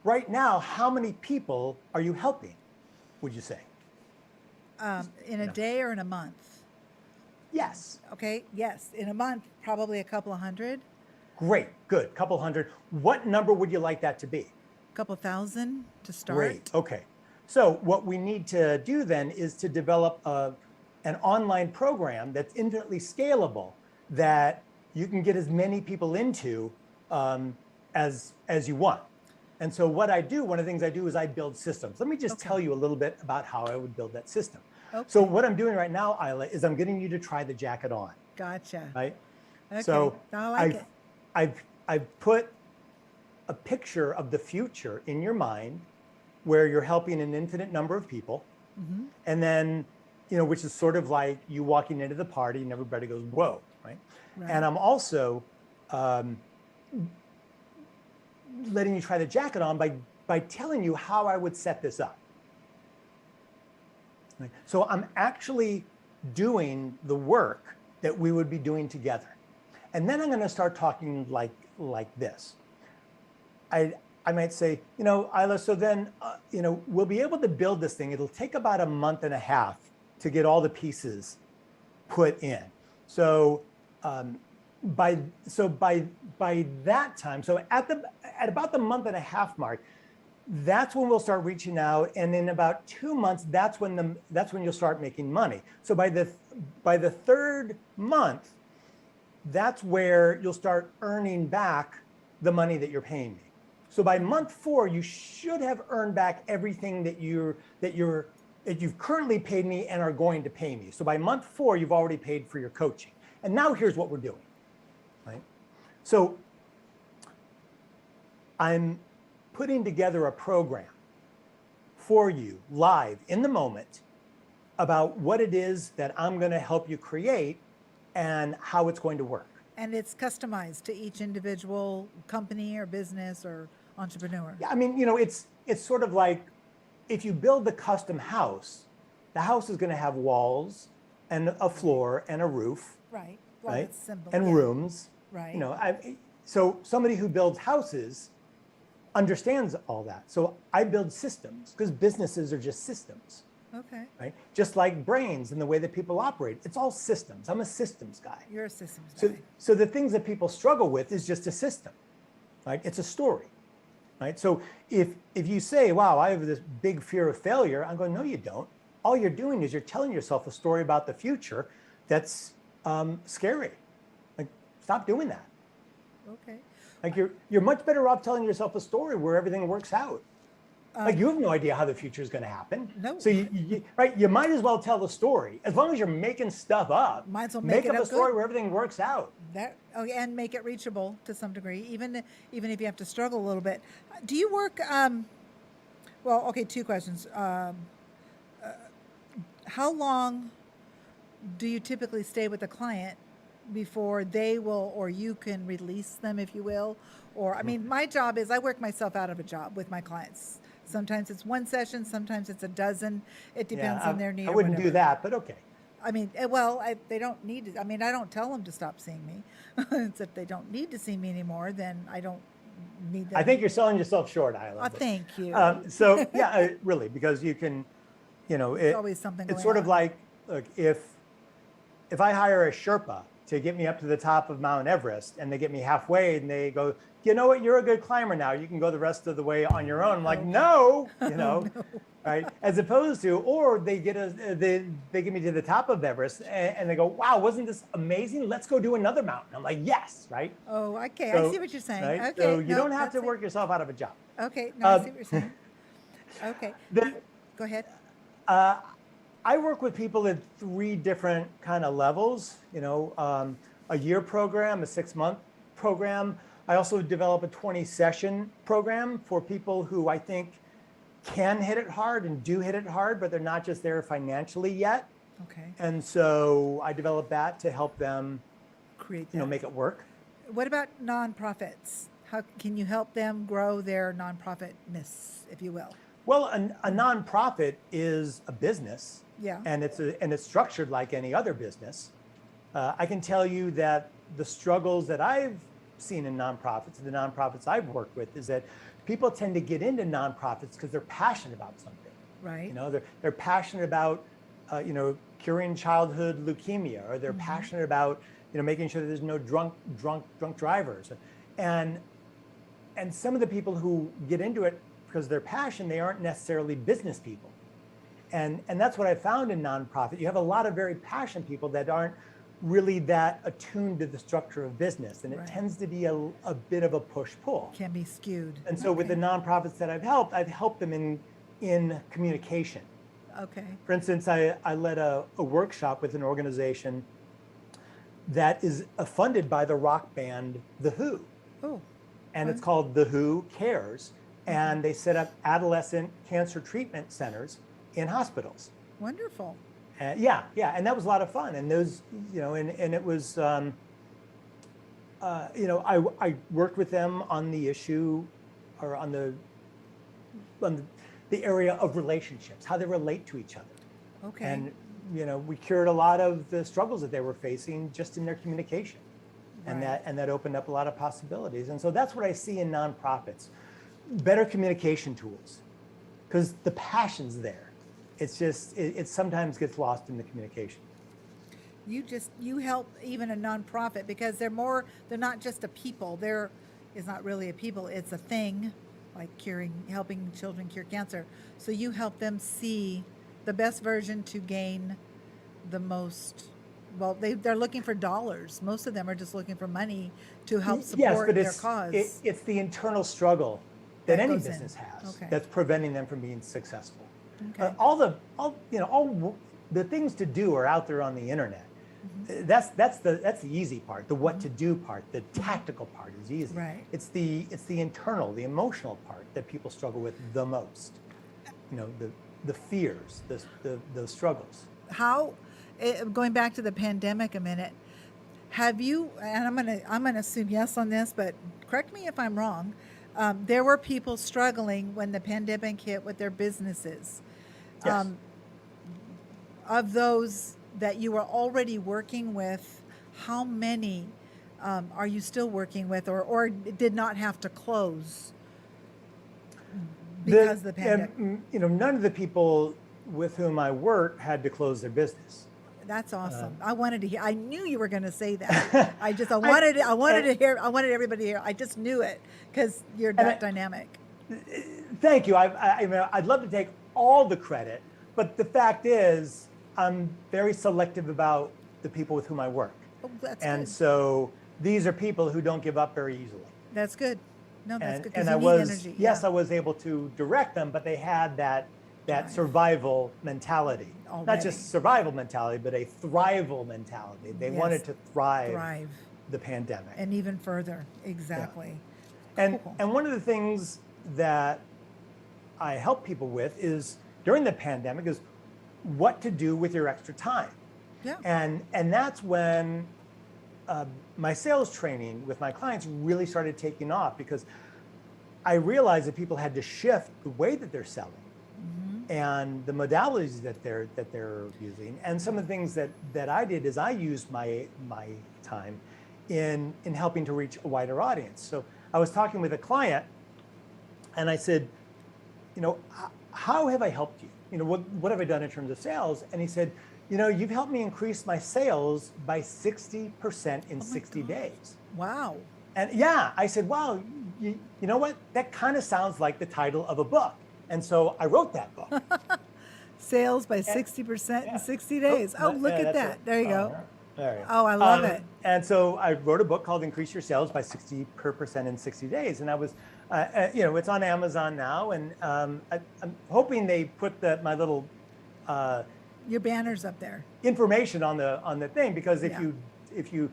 Speaker 2: right now, how many people are you helping, would you say?
Speaker 1: In a day or in a month?
Speaker 2: Yes.
Speaker 1: Okay, yes. In a month, probably a couple of hundred,
Speaker 2: Great, good, couple hundred. What number would you like that to be?
Speaker 1: a couple thousand to start.
Speaker 2: Great, okay. So what we need to do then is to develop an online program that's infinitely scalable, that you can get as many people into as you want. And so what I do, one of the things I do is I build systems. Let me just tell you a little bit about how I would build that system.
Speaker 1: Okay.
Speaker 2: So what I'm doing right now, Ilah, is I'm getting you to try the jacket on,
Speaker 1: Gotcha.
Speaker 2: right?
Speaker 1: Okay,
Speaker 2: So
Speaker 1: I like it.
Speaker 2: I've put a picture of the future in your mind where you're helping an infinite number of people.
Speaker 1: Mm-hmm.
Speaker 2: And then which is sort of like you walking into the party and everybody goes, whoa, right?
Speaker 1: Right.
Speaker 2: And I'm also letting you try the jacket on by telling you how I would set this up. Right? So I'm actually doing the work that we would be doing together. And then I'm going to start talking like this. I might say, Ilah, so then, we'll be able to build this thing. It'll take about a month and a half to get all the pieces put in. So by that time, so at about the month and a half mark, that's when we'll start reaching out, and in about 2 months, that's when you'll start making money. So by the third month, that's where you'll start earning back the money that you're paying me. So by month 4, you should have earned back everything that you've currently paid me and are going to pay me. So by month 4, you've already paid for your coaching. And now here's what we're doing, right? So I'm putting together a program for you live in the moment about what it is that I'm going to help you create and how it's going to work.
Speaker 1: And it's customized to each individual company or business or entrepreneur.
Speaker 2: Yeah, I mean, it's sort of like if you build a custom house, the house is going to have walls and a floor and a roof,
Speaker 1: Right. Well,
Speaker 2: right?
Speaker 1: it's simple.
Speaker 2: And
Speaker 1: yeah.
Speaker 2: rooms.
Speaker 1: Right.
Speaker 2: So somebody who builds houses understands all that. So I build systems because businesses are just systems.
Speaker 1: Okay.
Speaker 2: Right? Just like brains and the way that people operate. It's all systems. I'm a systems guy.
Speaker 1: You're a systems guy.
Speaker 2: So the things that people struggle with is just a system, right? It's a story, right? So if you say, wow, I have this big fear of failure, I'm going, no, you don't. All you're doing is you're telling yourself a story about the future that's scary. Like, stop doing that.
Speaker 1: Okay.
Speaker 2: Like you're much better off telling yourself a story where everything works out. Like you have no idea how the future is going to happen.
Speaker 1: No.
Speaker 2: So you might as well tell the story. As long as you're making stuff up,
Speaker 1: Might as well
Speaker 2: make
Speaker 1: make
Speaker 2: up
Speaker 1: it
Speaker 2: a
Speaker 1: up
Speaker 2: story
Speaker 1: good.
Speaker 2: where everything works out.
Speaker 1: And make it reachable to some degree, even if you have to struggle a little bit. Do you work? Well, okay. 2 questions. How long do you typically stay with the client before they will, or you can release them, if you will? Or, I mean, my job is I work myself out of a job with my clients. Sometimes it's 1 session, sometimes it's a dozen. It depends on their need.
Speaker 2: I wouldn't do
Speaker 1: whatever.
Speaker 2: that, but okay.
Speaker 1: I mean, they don't need to. I mean, I don't tell them to stop seeing me. It's if they don't need to see me anymore, then I don't need them.
Speaker 2: I think you're selling yourself short, Ilah.
Speaker 1: Oh, thank you.
Speaker 2: So yeah, really, because you can,
Speaker 1: There's always something going
Speaker 2: it's sort of
Speaker 1: on.
Speaker 2: like, look, if I hire a Sherpa to get me up to the top of Mount Everest and they get me halfway and they go, you know what, you're a good climber now. You can go the rest of the way on your own. I'm like, no,
Speaker 1: No.
Speaker 2: right? As opposed to, or they get me to the top of Everest and they go, wow, wasn't this amazing? Let's go do another mountain. I'm like, yes, right?
Speaker 1: Oh, okay.
Speaker 2: So,
Speaker 1: I see what you're saying.
Speaker 2: right?
Speaker 1: Okay.
Speaker 2: So you
Speaker 1: no,
Speaker 2: don't have to
Speaker 1: that's it.
Speaker 2: work yourself out of a job.
Speaker 1: Okay. No, I see what you're saying. Okay.
Speaker 2: The-
Speaker 1: Go ahead.
Speaker 2: I work with people at 3 different kind of levels, a year program, a 6-month program. I also develop a 20-session program for people who I think can hit it hard and do hit it hard, but they're not just there financially yet.
Speaker 1: Okay.
Speaker 2: And so I develop that to help them,
Speaker 1: Create that.
Speaker 2: make it work.
Speaker 1: What about nonprofits? How can you help them grow their nonprofitness, if you will?
Speaker 2: Well, a nonprofit is a business.
Speaker 1: Yeah.
Speaker 2: And it's structured like any other business. I can tell you that the struggles that I've seen in nonprofits, the nonprofits I've worked with, is that people tend to get into nonprofits because they're passionate about something.
Speaker 1: Right.
Speaker 2: They're passionate about, curing childhood leukemia, or they're passionate about, making sure that there's no drunk drivers, and some of the people who get into it because of their passion, they aren't necessarily business people. And that's what I found in nonprofit. You have a lot of very passionate people that aren't really that attuned to the structure of business. And it
Speaker 1: Right.
Speaker 2: tends to be a bit of a push-pull.
Speaker 1: Can be skewed.
Speaker 2: And so with the nonprofits that I've helped them in communication.
Speaker 1: Okay.
Speaker 2: For instance, I led a workshop with an organization that is funded by the rock band The Who.
Speaker 1: Oh.
Speaker 2: And it's called The Who Cares. And they set up adolescent cancer treatment centers in hospitals.
Speaker 1: Wonderful.
Speaker 2: Yeah, yeah, and that was a lot of fun. And those, and it was, I worked with them on the issue, or on the area of relationships, how they relate to each other.
Speaker 1: Okay.
Speaker 2: And we cured a lot of the struggles that they were facing just in their communication, and
Speaker 1: Right.
Speaker 2: that opened up a lot of possibilities. And so that's what I see in nonprofits: better communication tools, because the passion's there. It's just it sometimes gets lost in the communication.
Speaker 1: You help even a nonprofit because they're not just a people. There is not really a people, it's a thing, like helping children cure cancer. So you help them see the best version to gain the most. Well, they're looking for dollars. Most of them are just looking for money to help
Speaker 2: Yes,
Speaker 1: support
Speaker 2: but
Speaker 1: their cause.
Speaker 2: it's the internal struggle that any
Speaker 1: goes in.
Speaker 2: business has
Speaker 1: Okay.
Speaker 2: that's preventing them from being successful.
Speaker 1: Okay.
Speaker 2: All the things to do are out there on the internet.
Speaker 1: Mm-hmm.
Speaker 2: That's the easy part. The what to do part, the tactical part is easy.
Speaker 1: Right.
Speaker 2: It's the internal, the emotional part that people struggle with the most. The fears, the struggles.
Speaker 1: How, going back to the pandemic a minute, have you, and I'm gonna assume yes on this, but correct me if I'm wrong, there were people struggling when the pandemic hit with their businesses.
Speaker 2: Yes.
Speaker 1: Of those that you were already working with, how many are you still working with, or did not have to close because of the pandemic?
Speaker 2: None of the people with whom I work had to close their business.
Speaker 1: That's awesome. I wanted to hear. I knew you were going to say that. I wanted to hear. I wanted everybody to hear. I just knew it because you're that dynamic.
Speaker 2: Thank you. I'd love to take all the credit, but the fact is, I'm very selective about the people with whom I work.
Speaker 1: Oh, that's
Speaker 2: And
Speaker 1: good.
Speaker 2: so these are people who don't give up very easily.
Speaker 1: That's good. No, that's good because
Speaker 2: And
Speaker 1: you need energy.
Speaker 2: yes,
Speaker 1: Yeah.
Speaker 2: I was able to direct them, but they had that
Speaker 1: Drive.
Speaker 2: survival mentality. Not
Speaker 1: Already.
Speaker 2: just survival mentality, but a thrival mentality. They
Speaker 1: Yes.
Speaker 2: wanted to thrive
Speaker 1: Thrive.
Speaker 2: the pandemic.
Speaker 1: And even further. Exactly.
Speaker 2: And
Speaker 1: Cool.
Speaker 2: and one of the things that I help people with is during the pandemic is what to do with your extra time.
Speaker 1: Yeah.
Speaker 2: And that's when my sales training with my clients really started taking off, because I realized that people had to shift the way that they're selling and the modalities that they're using. And some of the things that I did is I used my time in helping to reach a wider audience. So I was talking with a client and I said, how have I helped you? What have I done in terms of sales? And he said, you've helped me increase my sales by 60% in 60 days.
Speaker 1: Wow.
Speaker 2: And yeah, I said, wow, you know what? That kind of sounds like the title of a book. And so I wrote that book.
Speaker 1: Sales by 60% in 60 days. Oh, look at
Speaker 2: that's
Speaker 1: that.
Speaker 2: it.
Speaker 1: There you go.
Speaker 2: There you go.
Speaker 1: Oh, I love it.
Speaker 2: And so I wrote a book called Increase Your Sales by 60% in 60 days. And I was, it's on Amazon now. And I'm hoping they put my little
Speaker 1: Your banner's up there.
Speaker 2: information on the thing, because if you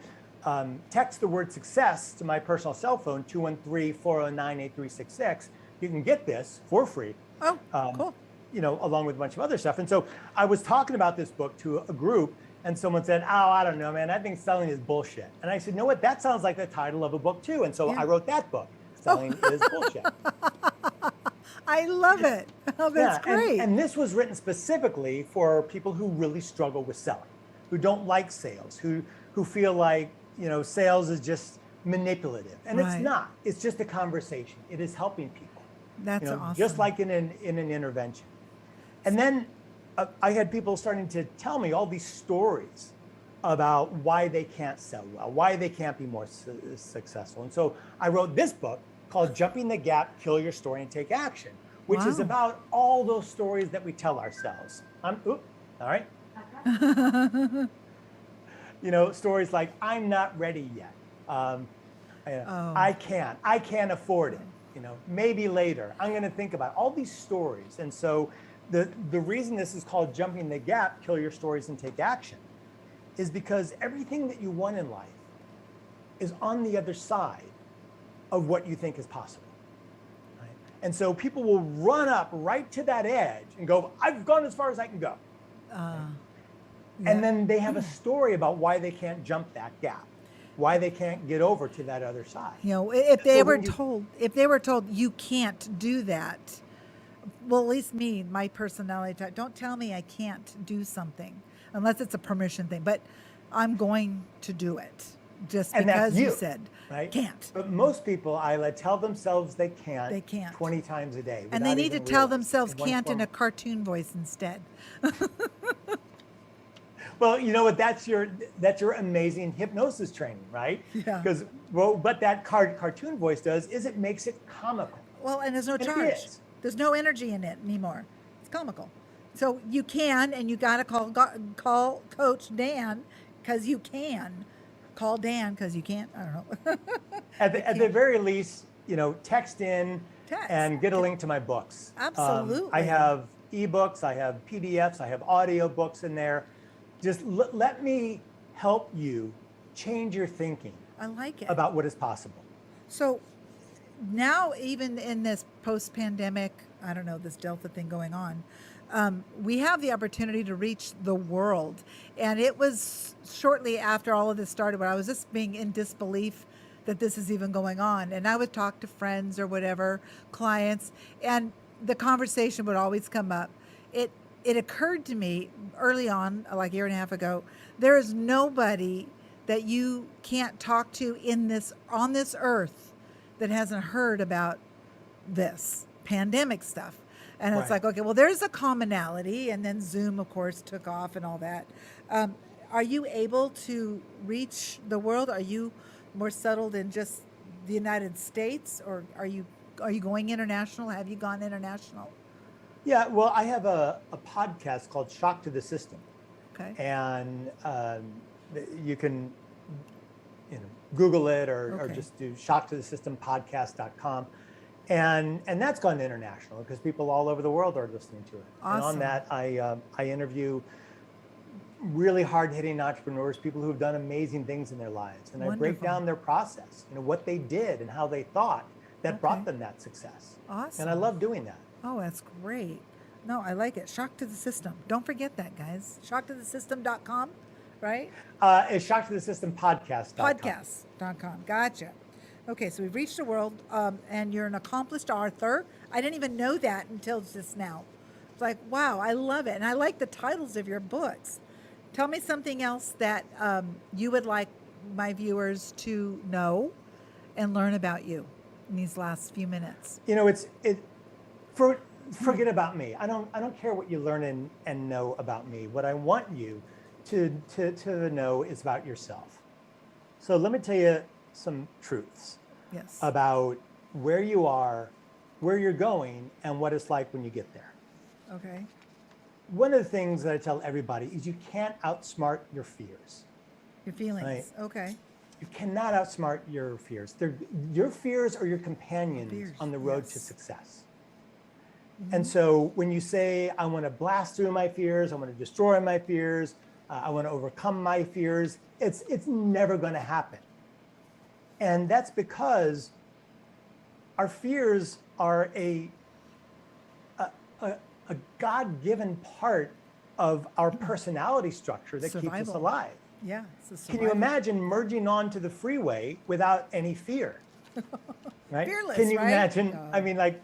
Speaker 2: text the word success to my personal cell phone, 213-409-8366, you can get this for free.
Speaker 1: Oh, cool.
Speaker 2: Along with a bunch of other stuff. And so I was talking about this book to a group, and someone said, oh, I don't know, man, I think selling is bullshit. And I said, you know what, that sounds like the title of a book too. And so I wrote that book, Selling is Bullshit.
Speaker 1: I love it. Oh, that's great.
Speaker 2: And this was written specifically for people who really struggle with selling, who don't like sales, who feel like, sales is just manipulative. And it's not. It's just a conversation. It is helping people.
Speaker 1: That's awesome.
Speaker 2: Just like in an intervention. And then I had people starting to tell me all these stories about why they can't sell well, why they can't be more successful. And so I wrote this book called Jumping the Gap, Kill Your Story and Take Action, which is about all those stories that we tell ourselves. All right. Stories like, I'm not ready yet. I can't afford it. Maybe later, I'm going to think about all these stories. And so the reason this is called Jumping the Gap, Kill Your Stories and Take Action, is because everything that you want in life is on the other side of what you think is possible. Right? And so people will run up right to that edge and go, I've gone as far as I can go.
Speaker 1: Yeah.
Speaker 2: And then they have a story about why they can't jump that gap, why they can't get over to that other side.
Speaker 1: You know, if they
Speaker 2: So
Speaker 1: were
Speaker 2: when you-
Speaker 1: told, if they were told you can't do that, well, at least me, my personality type, don't tell me I can't do something unless it's a permission thing, but I'm going to do it just
Speaker 2: And that's
Speaker 1: because you
Speaker 2: you,
Speaker 1: said
Speaker 2: right?
Speaker 1: can't.
Speaker 2: But most people, Isla, tell themselves they can't,
Speaker 1: They can't.
Speaker 2: 20 times a day.
Speaker 1: And they
Speaker 2: without
Speaker 1: need to
Speaker 2: even
Speaker 1: tell
Speaker 2: realizing
Speaker 1: themselves
Speaker 2: in one
Speaker 1: can't in
Speaker 2: form-
Speaker 1: a cartoon voice instead.
Speaker 2: Well, you know what? That's your amazing hypnosis training, right?
Speaker 1: Yeah.
Speaker 2: Because what that cartoon voice does is it makes it comical.
Speaker 1: Well, and there's no
Speaker 2: And it
Speaker 1: charge.
Speaker 2: is.
Speaker 1: There's no energy in it anymore. It's comical. So you can, and you got to call Coach Dan because you can. Call Dan because you can't. I don't know.
Speaker 2: At the very least, text in
Speaker 1: Text.
Speaker 2: and get a link to my books.
Speaker 1: Absolutely.
Speaker 2: I have ebooks, I have PDFs, I have audio books in there. Just let me help you change your thinking
Speaker 1: I like it.
Speaker 2: about what is possible.
Speaker 1: So now, even in this post-pandemic, I don't know, this Delta thing going on, we have the opportunity to reach the world. And it was shortly after all of this started where I was just being in disbelief that this is even going on. And I would talk to friends or whatever, clients, and the conversation would always come up. It occurred to me early on, like a year and a half ago, there is nobody that you can't talk to on this earth that hasn't heard about this pandemic stuff. And it's
Speaker 2: Right.
Speaker 1: like, okay, well, there's a commonality. And then Zoom, of course, took off and all that. Are you able to reach the world? Are you more settled in just the United States, or are you going international? Have you gone international?
Speaker 2: Yeah, well, I have a podcast called Shock to the System.
Speaker 1: Okay.
Speaker 2: And you can Google it or
Speaker 1: Okay.
Speaker 2: just do shocktothesystempodcast.com. And that's gone international because people all over the world are listening to it. And
Speaker 1: Awesome.
Speaker 2: on that, I interview really hard-hitting entrepreneurs, people who have done amazing things in their lives. And I break
Speaker 1: Wonderful.
Speaker 2: down their process, what they did and how they thought that brought
Speaker 1: Okay.
Speaker 2: them that success.
Speaker 1: Awesome.
Speaker 2: And I love doing that.
Speaker 1: Oh, that's great. No, I like it. Shock to the system. Don't forget that, guys. Shocktothesystem.com, right?
Speaker 2: It's shocktothesystempodcast.com.
Speaker 1: Podcast.com. Gotcha. Okay, so we've reached the world, and you're an accomplished author. I didn't even know that until just now. It's like, wow, I love it. And I like the titles of your books. Tell me something else that you would like my viewers to know and learn about you in these last few minutes.
Speaker 2: Forget about me. I don't care what you learn and know about me. What I want you to know is about yourself. So let me tell you some truths
Speaker 1: Yes.
Speaker 2: about where you are, where you're going, and what it's like when you get there.
Speaker 1: Okay.
Speaker 2: One of the things that I tell everybody is you can't outsmart your fears.
Speaker 1: Your feelings.
Speaker 2: Right.
Speaker 1: Okay.
Speaker 2: You cannot outsmart your fears. Your fears are your companions
Speaker 1: Fears,
Speaker 2: on the road to
Speaker 1: yes.
Speaker 2: success. And so when you say, I want to blast through my fears, I want to destroy my fears, I want to overcome my fears, it's never going to happen. And that's because our fears are a God-given part of our personality structure that keeps us
Speaker 1: Survival.
Speaker 2: alive.
Speaker 1: Yeah. It's a
Speaker 2: Can you
Speaker 1: survival.
Speaker 2: imagine merging onto the freeway without any fear? Right?
Speaker 1: Fearless,
Speaker 2: Can you
Speaker 1: right?
Speaker 2: imagine? I mean, like,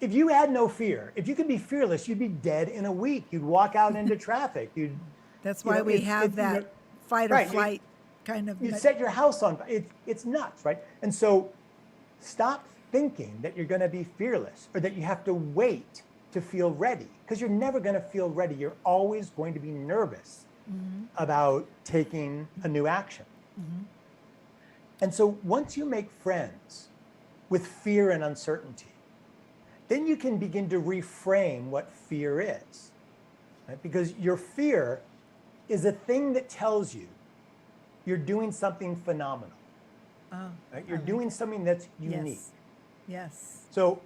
Speaker 2: if you had no fear, if you could be fearless, you'd be dead in a week. You'd walk out into traffic.
Speaker 1: That's
Speaker 2: you
Speaker 1: why
Speaker 2: know,
Speaker 1: we
Speaker 2: it's-
Speaker 1: have
Speaker 2: it's, you know,
Speaker 1: that fight or
Speaker 2: right,
Speaker 1: flight kind of.
Speaker 2: you set your house on fire. It's nuts, right? And so stop thinking that you're going to be fearless or that you have to wait to feel ready, because you're never going to feel ready. You're always going to be nervous about taking a new action. And so once you make friends with fear and uncertainty, then you can begin to reframe what fear is, right? Because your fear is a thing that tells you you're doing something phenomenal,
Speaker 1: Oh,
Speaker 2: right? You're
Speaker 1: I like
Speaker 2: doing something that's unique.
Speaker 1: Yes. Yes.
Speaker 2: So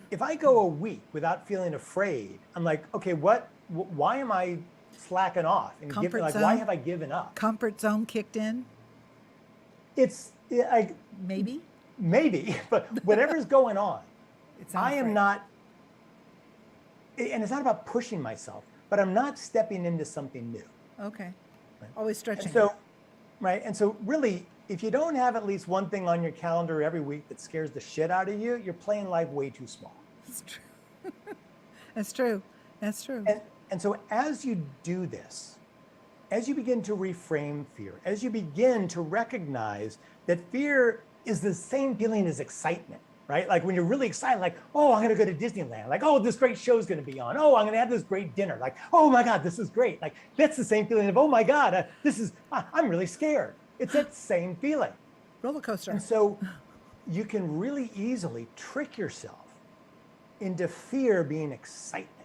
Speaker 2: if I go a week without feeling afraid, I'm like, okay, why am I slacking off? And
Speaker 1: Comfort
Speaker 2: why
Speaker 1: zone?
Speaker 2: have I given up?
Speaker 1: Comfort zone kicked in, maybe.
Speaker 2: Maybe, but whatever's going on,
Speaker 1: It's not
Speaker 2: I am
Speaker 1: afraid.
Speaker 2: not, and it's not about pushing myself. but I'm not stepping into something new.
Speaker 1: Okay.
Speaker 2: Right?
Speaker 1: Always stretching.
Speaker 2: And so, right. And so really, if you don't have at least one thing on your calendar every week that scares the shit out of you, you're playing life way too small.
Speaker 1: It's true. That's true. That's true.
Speaker 2: And so as you do this, as you begin to reframe fear, as you begin to recognize that fear is the same feeling as excitement, right? Like when you're really excited, like, oh, I'm going to go to Disneyland. Like, oh, this great show is going to be on. Oh, I'm going to have this great dinner. Like, oh my God, this is great. Like, that's the same feeling of, oh my God, I'm really scared. It's that same feeling.
Speaker 1: Roller coaster.
Speaker 2: And so you can really easily trick yourself into fear being excitement.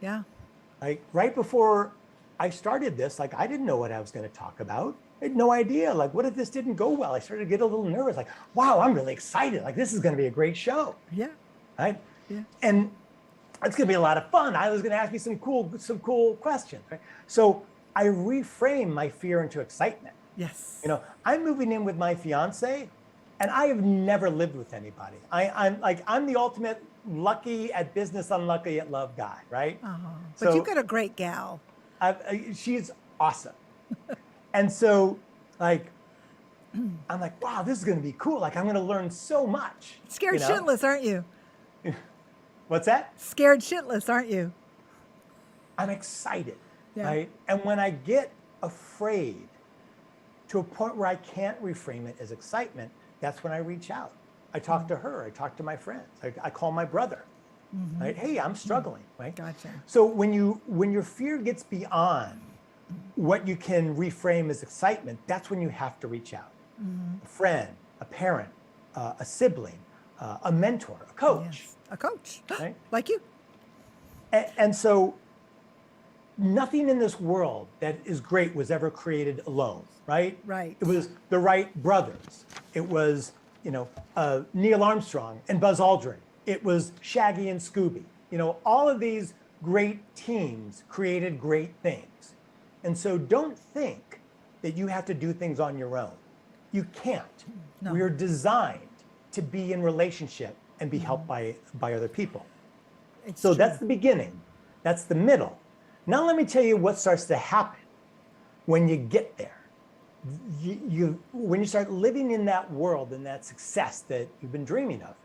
Speaker 1: Yeah.
Speaker 2: Like right before I started this, like I didn't know what I was going to talk about. I had no idea. Like, what if this didn't go well? I started to get a little nervous. Like, wow, I'm really excited. Like, this is going to be a great show.
Speaker 1: Yeah.
Speaker 2: Right.
Speaker 1: Yeah.
Speaker 2: And it's going to be a lot of fun. I was going to ask me some cool questions. Right. So I reframe my fear into excitement.
Speaker 1: Yes.
Speaker 2: You know, I'm moving in with my fiance, and I have never lived with anybody. I'm the ultimate lucky at business, unlucky at love guy. Right.
Speaker 1: But
Speaker 2: So
Speaker 1: you've got a great gal.
Speaker 2: she's awesome. And so, like, I'm like, wow, this is going to be cool. Like, I'm going to learn so much.
Speaker 1: Scared shitless, aren't you?
Speaker 2: What's that?
Speaker 1: Scared shitless, aren't you?
Speaker 2: I'm excited,
Speaker 1: Yeah.
Speaker 2: right? And when I get afraid to a point where I can't reframe it as excitement, that's when I reach out. I talk to her. I talk to my friends. I call my brother. Right? Hey, I'm struggling. Right?
Speaker 1: Gotcha.
Speaker 2: So when your fear gets beyond what you can reframe as excitement, that's when you have to reach out. A friend, a parent, a sibling, a mentor, a coach.
Speaker 1: Yes. A coach.
Speaker 2: Right?
Speaker 1: Like you.
Speaker 2: And so nothing in this world that is great was ever created alone, right?
Speaker 1: Right.
Speaker 2: It was the Wright brothers. It was, Neil Armstrong and Buzz Aldrin. It was Shaggy and Scooby. All of these great teams created great things. And so don't think that you have to do things on your own. You can't.
Speaker 1: No.
Speaker 2: We are designed to be in relationship and be helped by other people.
Speaker 1: It's
Speaker 2: So
Speaker 1: true.
Speaker 2: that's the beginning. That's the middle. Now let me tell you what starts to happen when you get there. When you start living in that world and that success that you've been dreaming of.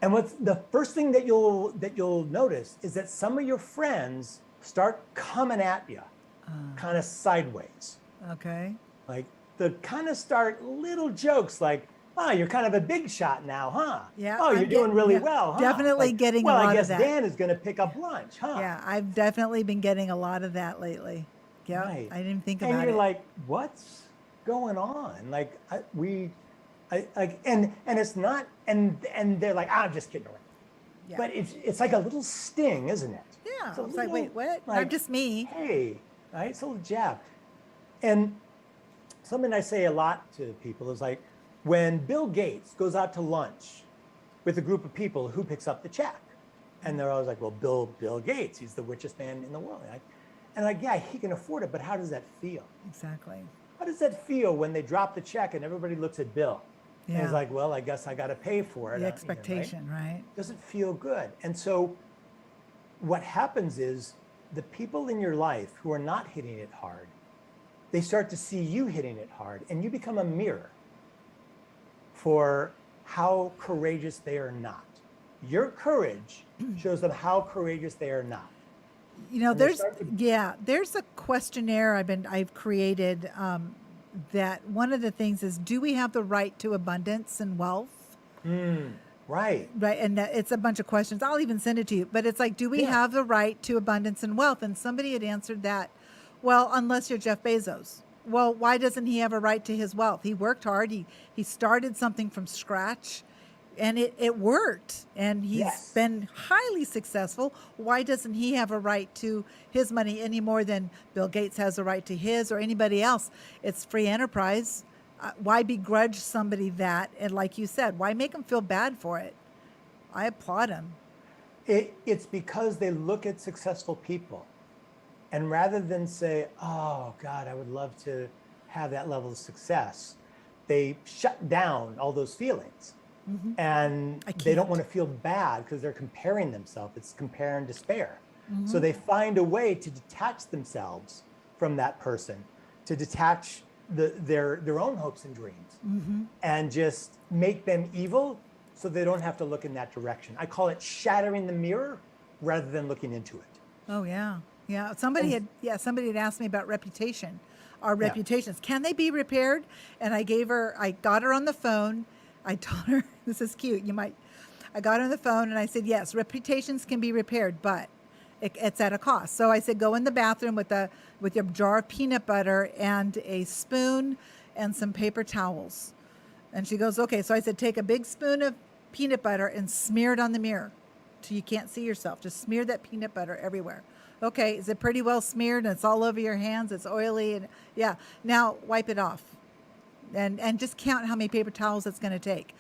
Speaker 2: And what's the first thing that you'll notice is that some of your friends start coming at you kind of sideways.
Speaker 1: Okay.
Speaker 2: Like the kind of start little jokes like, oh, you're kind of a big shot now, huh?
Speaker 1: Yeah,
Speaker 2: Oh, you're
Speaker 1: I'm
Speaker 2: doing really
Speaker 1: yeah,
Speaker 2: well, huh?
Speaker 1: definitely getting a
Speaker 2: well,
Speaker 1: lot
Speaker 2: I
Speaker 1: of
Speaker 2: guess
Speaker 1: that.
Speaker 2: Dan is going to pick up lunch, huh?
Speaker 1: Yeah, I've definitely been getting a lot of that lately. Yeah,
Speaker 2: Right.
Speaker 1: I didn't think
Speaker 2: And
Speaker 1: about
Speaker 2: you're
Speaker 1: it.
Speaker 2: like, what's going on? Like and it's not, and they're like, I'm just kidding around.
Speaker 1: Yeah.
Speaker 2: But it's like a little sting, isn't it?
Speaker 1: Yeah,
Speaker 2: It's a
Speaker 1: it's like, wait, what?
Speaker 2: like,
Speaker 1: I'm just me.
Speaker 2: Hey, right? It's a little jab. And something I say a lot to people is like, when Bill Gates goes out to lunch with a group of people, who picks up the check? And they're always like, well, Bill Gates, he's the richest man in the world. And like, yeah, he can afford it, but how does that feel?
Speaker 1: Exactly.
Speaker 2: How does that feel when they drop the check and everybody looks at Bill? And
Speaker 1: Yeah.
Speaker 2: he's like, well, I guess I got to pay for it.
Speaker 1: The expectation, right?
Speaker 2: Doesn't feel good. And so what happens is the people in your life who are not hitting it hard, they start to see you hitting it hard, and you become a mirror for how courageous they are not. Your courage shows them how courageous they are not. And they
Speaker 1: There's
Speaker 2: start to-
Speaker 1: there's a questionnaire I've created that one of the things is, do we have the right to abundance and wealth?
Speaker 2: Right.
Speaker 1: Right, and it's a bunch of questions. I'll even send it to you. But it's like, do we
Speaker 2: Yeah.
Speaker 1: have the right to abundance and wealth? And somebody had answered that, well, unless you're Jeff Bezos. Well, why doesn't he have a right to his wealth? He worked hard. He started something from scratch, and it worked. And he's
Speaker 2: Yes.
Speaker 1: been highly successful. Why doesn't he have a right to his money any more than Bill Gates has a right to his or anybody else? It's free enterprise. Why begrudge somebody that? And like you said, why make them feel bad for it? I applaud him.
Speaker 2: It's because they look at successful people, and rather than say, oh God, I would love to have that level of success, they shut down all those feelings. And
Speaker 1: I
Speaker 2: they don't
Speaker 1: can't.
Speaker 2: want to feel bad because they're comparing themselves. It's compare and despair. So they find a way to detach themselves from that person, to detach their own hopes and dreams, and just make them evil so they don't have to look in that direction. I call it shattering the mirror rather than looking into it.
Speaker 1: Oh yeah, yeah. Somebody had asked me about reputation. Our
Speaker 2: Yeah.
Speaker 1: reputations, can they be repaired? And I got her on the phone. I told her, this is cute. I got her on the phone and I said, yes, reputations can be repaired, but it's at a cost. So I said, go in the bathroom with your jar of peanut butter and a spoon and some paper towels. And she goes, okay. So I said, take a big spoon of peanut butter and smear it on the mirror till you can't see yourself. Just smear that peanut butter everywhere. Okay, is it pretty well smeared and it's all over your hands? It's oily and yeah. Now wipe it off, and just count how many paper towels it's going to take.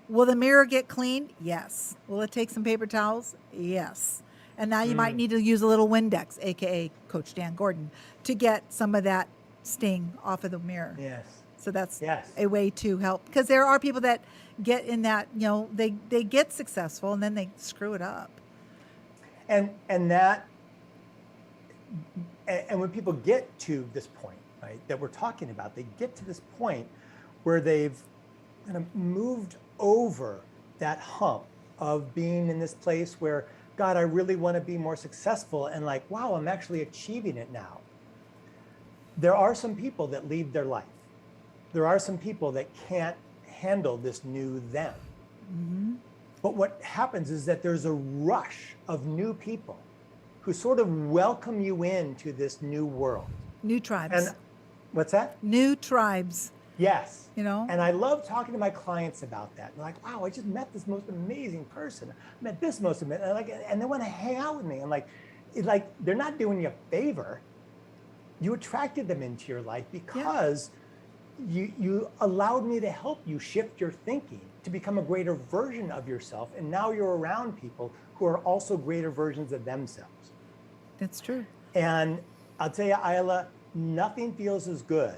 Speaker 1: Will the mirror get clean? Yes. Will it take some paper towels? Yes. And now you might need to use a little Windex, aka Coach Dan Gordon, to get some of that sting off of the mirror.
Speaker 2: Yes.
Speaker 1: So that's
Speaker 2: Yes.
Speaker 1: a way to help, because there are people that get in that, they get successful and then they screw it up.
Speaker 2: And when people get to this point, right, that we're talking about, they get to this point where they've kind of moved over that hump of being in this place where, God, I really want to be more successful, and like, wow, I'm actually achieving it now. There are some people that leave their life. There are some people that can't handle this new them. But what happens is that there's a rush of new people who sort of welcome you into this new world.
Speaker 1: New tribes.
Speaker 2: And what's that?
Speaker 1: New tribes.
Speaker 2: Yes.
Speaker 1: And
Speaker 2: I love talking to my clients about that. They're like, wow, I just met this most amazing person. I met this most amazing, and they want to hang out with me. And it's like they're not doing you a favor. You attracted them into your life because you allowed me to help you shift your thinking to become a greater version of yourself. And now you're around people who are also greater versions of themselves.
Speaker 1: That's true.
Speaker 2: And I'll tell you, Ilah, nothing feels as good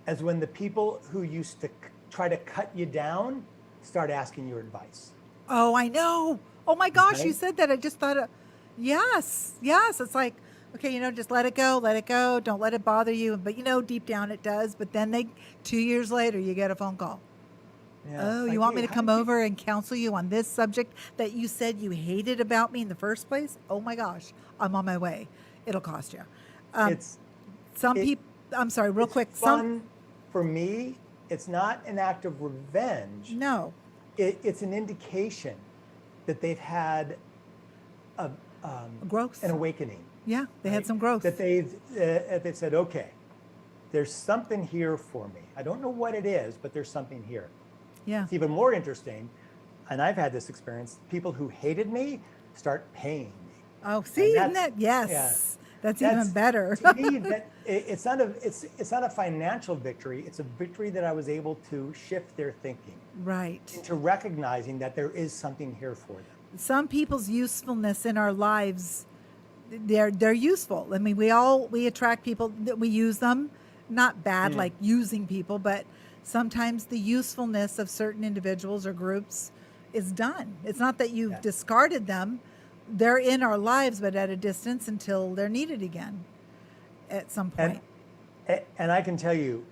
Speaker 2: as when the people who used to try to cut you down start asking you advice.
Speaker 1: Oh, I know. Oh my gosh,
Speaker 2: Right?
Speaker 1: you said that. I just thought of, yes. It's like, okay, just let it go. Don't let it bother you. But deep down it does. But then 2 years later, you get a phone call.
Speaker 2: Yeah.
Speaker 1: Oh,
Speaker 2: Like,
Speaker 1: you want
Speaker 2: hey,
Speaker 1: me to
Speaker 2: how
Speaker 1: come
Speaker 2: did you-
Speaker 1: over and counsel you on this subject that you said you hated about me in the first place? Oh my gosh, I'm on my way. It'll cost you.
Speaker 2: It's
Speaker 1: Some
Speaker 2: it-
Speaker 1: people, I'm sorry, real
Speaker 2: it's
Speaker 1: quick.
Speaker 2: fun for me. It's not an act of revenge.
Speaker 1: No.
Speaker 2: It's an indication that they've had
Speaker 1: Growth.
Speaker 2: an awakening.
Speaker 1: Yeah, they had
Speaker 2: right?
Speaker 1: some growth.
Speaker 2: That they've said, okay, there's something here for me. I don't know what it is, but there's something here.
Speaker 1: Yeah.
Speaker 2: It's even more interesting, and I've had this experience. People who hated me start paying me.
Speaker 1: Oh, see, isn't
Speaker 2: that's-
Speaker 1: that? Yes.
Speaker 2: yeah.
Speaker 1: That's even better.
Speaker 2: To me, it's not a financial victory. It's a victory that I was able to shift their thinking
Speaker 1: Right.
Speaker 2: into recognizing that there is something here for them.
Speaker 1: Some people's usefulness in our lives, they're useful. I mean, we attract people that we use them, not bad like using people, but sometimes the usefulness of certain individuals or groups is done. It's not that you've discarded them. They're in our lives, but at a distance until they're needed again at some point.
Speaker 2: And I can tell you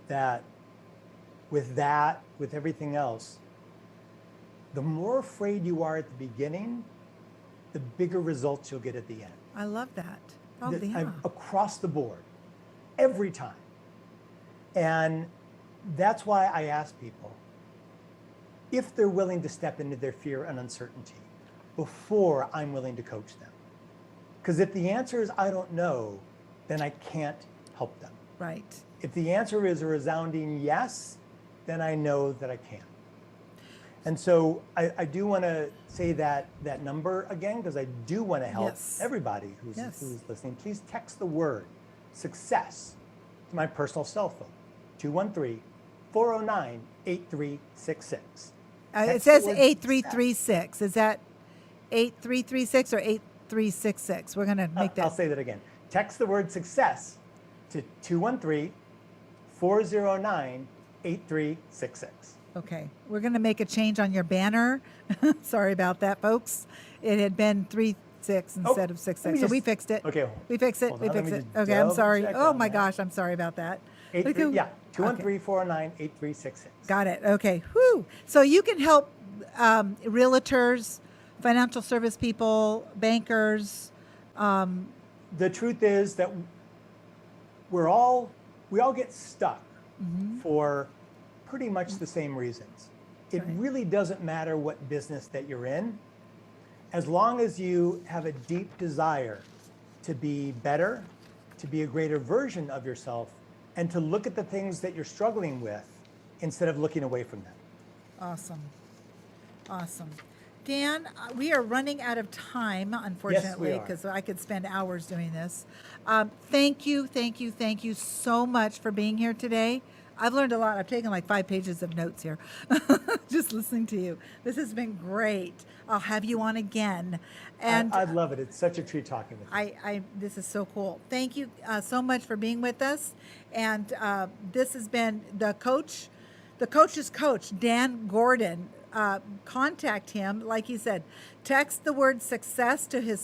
Speaker 2: that with everything else, the more afraid you are at the beginning, the bigger results you'll get at the end.
Speaker 1: I love that. Oh, yeah.
Speaker 2: Across the board, every time. And that's why I ask people if they're willing to step into their fear and uncertainty before I'm willing to coach them. Because if the answer is I don't know, then I can't help them.
Speaker 1: Right.
Speaker 2: If the answer is a resounding yes, then I know that I can. And so I do want to say that number again, because I do want to help everybody who's listening. Please text the word success to my personal cell phone, 213-409-8366.
Speaker 1: It says 8336. Is that 8336 or 8366? We're going to make that.
Speaker 2: I'll say that again. Text the word success to 213-409-8366.
Speaker 1: Okay. We're going to make a change on your banner. Sorry about that, folks. It had been 6 instead of 6
Speaker 2: let me
Speaker 1: 6. So we
Speaker 2: just-
Speaker 1: fixed it.
Speaker 2: Okay.
Speaker 1: We fixed it.
Speaker 2: Hold
Speaker 1: We
Speaker 2: on, let
Speaker 1: fixed
Speaker 2: me
Speaker 1: it.
Speaker 2: just
Speaker 1: Okay, I'm
Speaker 2: double
Speaker 1: sorry.
Speaker 2: check
Speaker 1: Oh
Speaker 2: on
Speaker 1: my
Speaker 2: that.
Speaker 1: gosh, I'm sorry about that.
Speaker 2: 213-409-8366.
Speaker 1: Got it. Okay. Whew. So you can help realtors, financial service people, bankers.
Speaker 2: The truth is that we all get stuck for pretty much the same reasons. It
Speaker 1: Right.
Speaker 2: really doesn't matter what business that you're in, as long as you have a deep desire to be better, to be a greater version of yourself, and to look at the things that you're struggling with instead of looking away from them.
Speaker 1: Awesome. Awesome. Dan, we are running out of time, unfortunately,
Speaker 2: are.
Speaker 1: because I could spend hours doing this. Thank you, thank you, thank you so much for being here today. I've learned a lot. I've taken like 5 pages of notes here, just listening to you. This has been great. I'll have you on again. And
Speaker 2: I'd love it. It's such a treat talking with you.
Speaker 1: this is so cool. Thank you so much for being with us. And this has been the coach's coach, Dan Gordon. Contact him, like he said, text the word success to his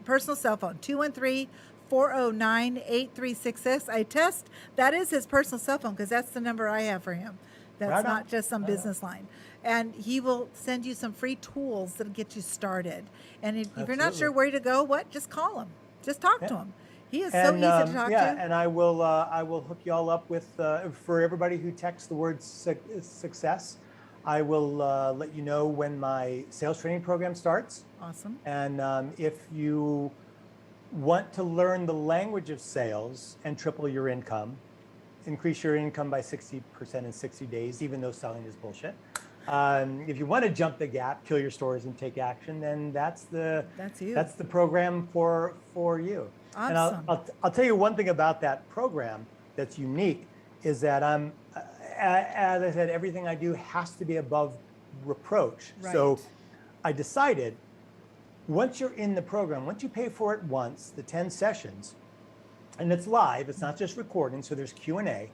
Speaker 1: personal cell phone, 213-409-8366. I test, that is his personal cell phone because that's the number I have for him. That's
Speaker 2: Right on.
Speaker 1: not just some business line. And he will send you some free tools that'll get you started. And if you're not sure
Speaker 2: Absolutely.
Speaker 1: where to go, just call him. Just talk to him. He is so
Speaker 2: And,
Speaker 1: easy to talk to.
Speaker 2: and I will hook you all up with, for everybody who texts the word success, I will let you know when my sales training program starts.
Speaker 1: Awesome.
Speaker 2: And if you want to learn the language of sales and triple your income, increase your income by 60% in 60 days, even though selling is bullshit. If you want to jump the gap, kill your stories and take action, then that's you. That's the program for you.
Speaker 1: Awesome.
Speaker 2: And I'll tell you one thing about that program that's unique is that as I said, everything I do has to be above reproach.
Speaker 1: Right.
Speaker 2: So I decided once you're in the program, once you pay for it once, the 10 sessions, and it's live, it's not just recording, so there's Q&A,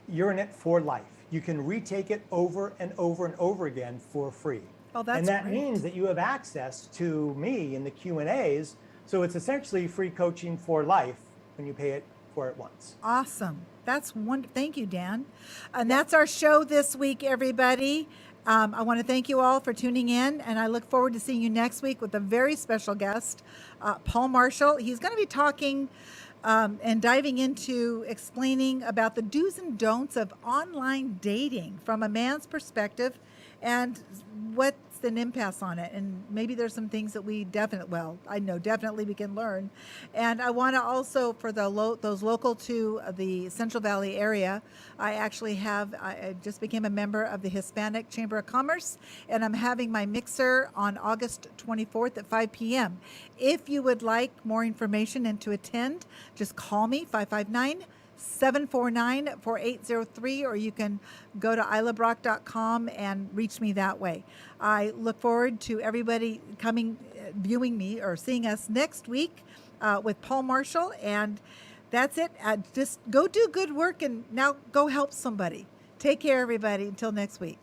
Speaker 2: you're in it for life. You can retake it over and over and over again for free.
Speaker 1: Oh, that's
Speaker 2: and that
Speaker 1: great.
Speaker 2: means that you have access to me in the Q&As, so it's essentially free coaching for life when you pay it for it once.
Speaker 1: Awesome. That's wonderful. Thank you, Dan. And that's our show this week, everybody. I want to thank you all for tuning in, and I look forward to seeing you next week with a very special guest, Paul Marshall. He's going to be talking and diving into explaining about the do's and don'ts of online dating from a man's perspective and what's an impasse on it. And maybe there's some things that we definitely we can learn. And I want to also, for those local to the Central Valley area, I just became a member of the Hispanic Chamber of Commerce, and I'm having my mixer on August 24th at 5 p.m. If you would like more information and to attend, just call me, 559-749-4803, or you can go to ilahbrock.com and reach me that way. I look forward to everybody viewing me or seeing us next week with Paul Marshall. And that's it. Just go do good work and now go help somebody. Take care, everybody. Until next week.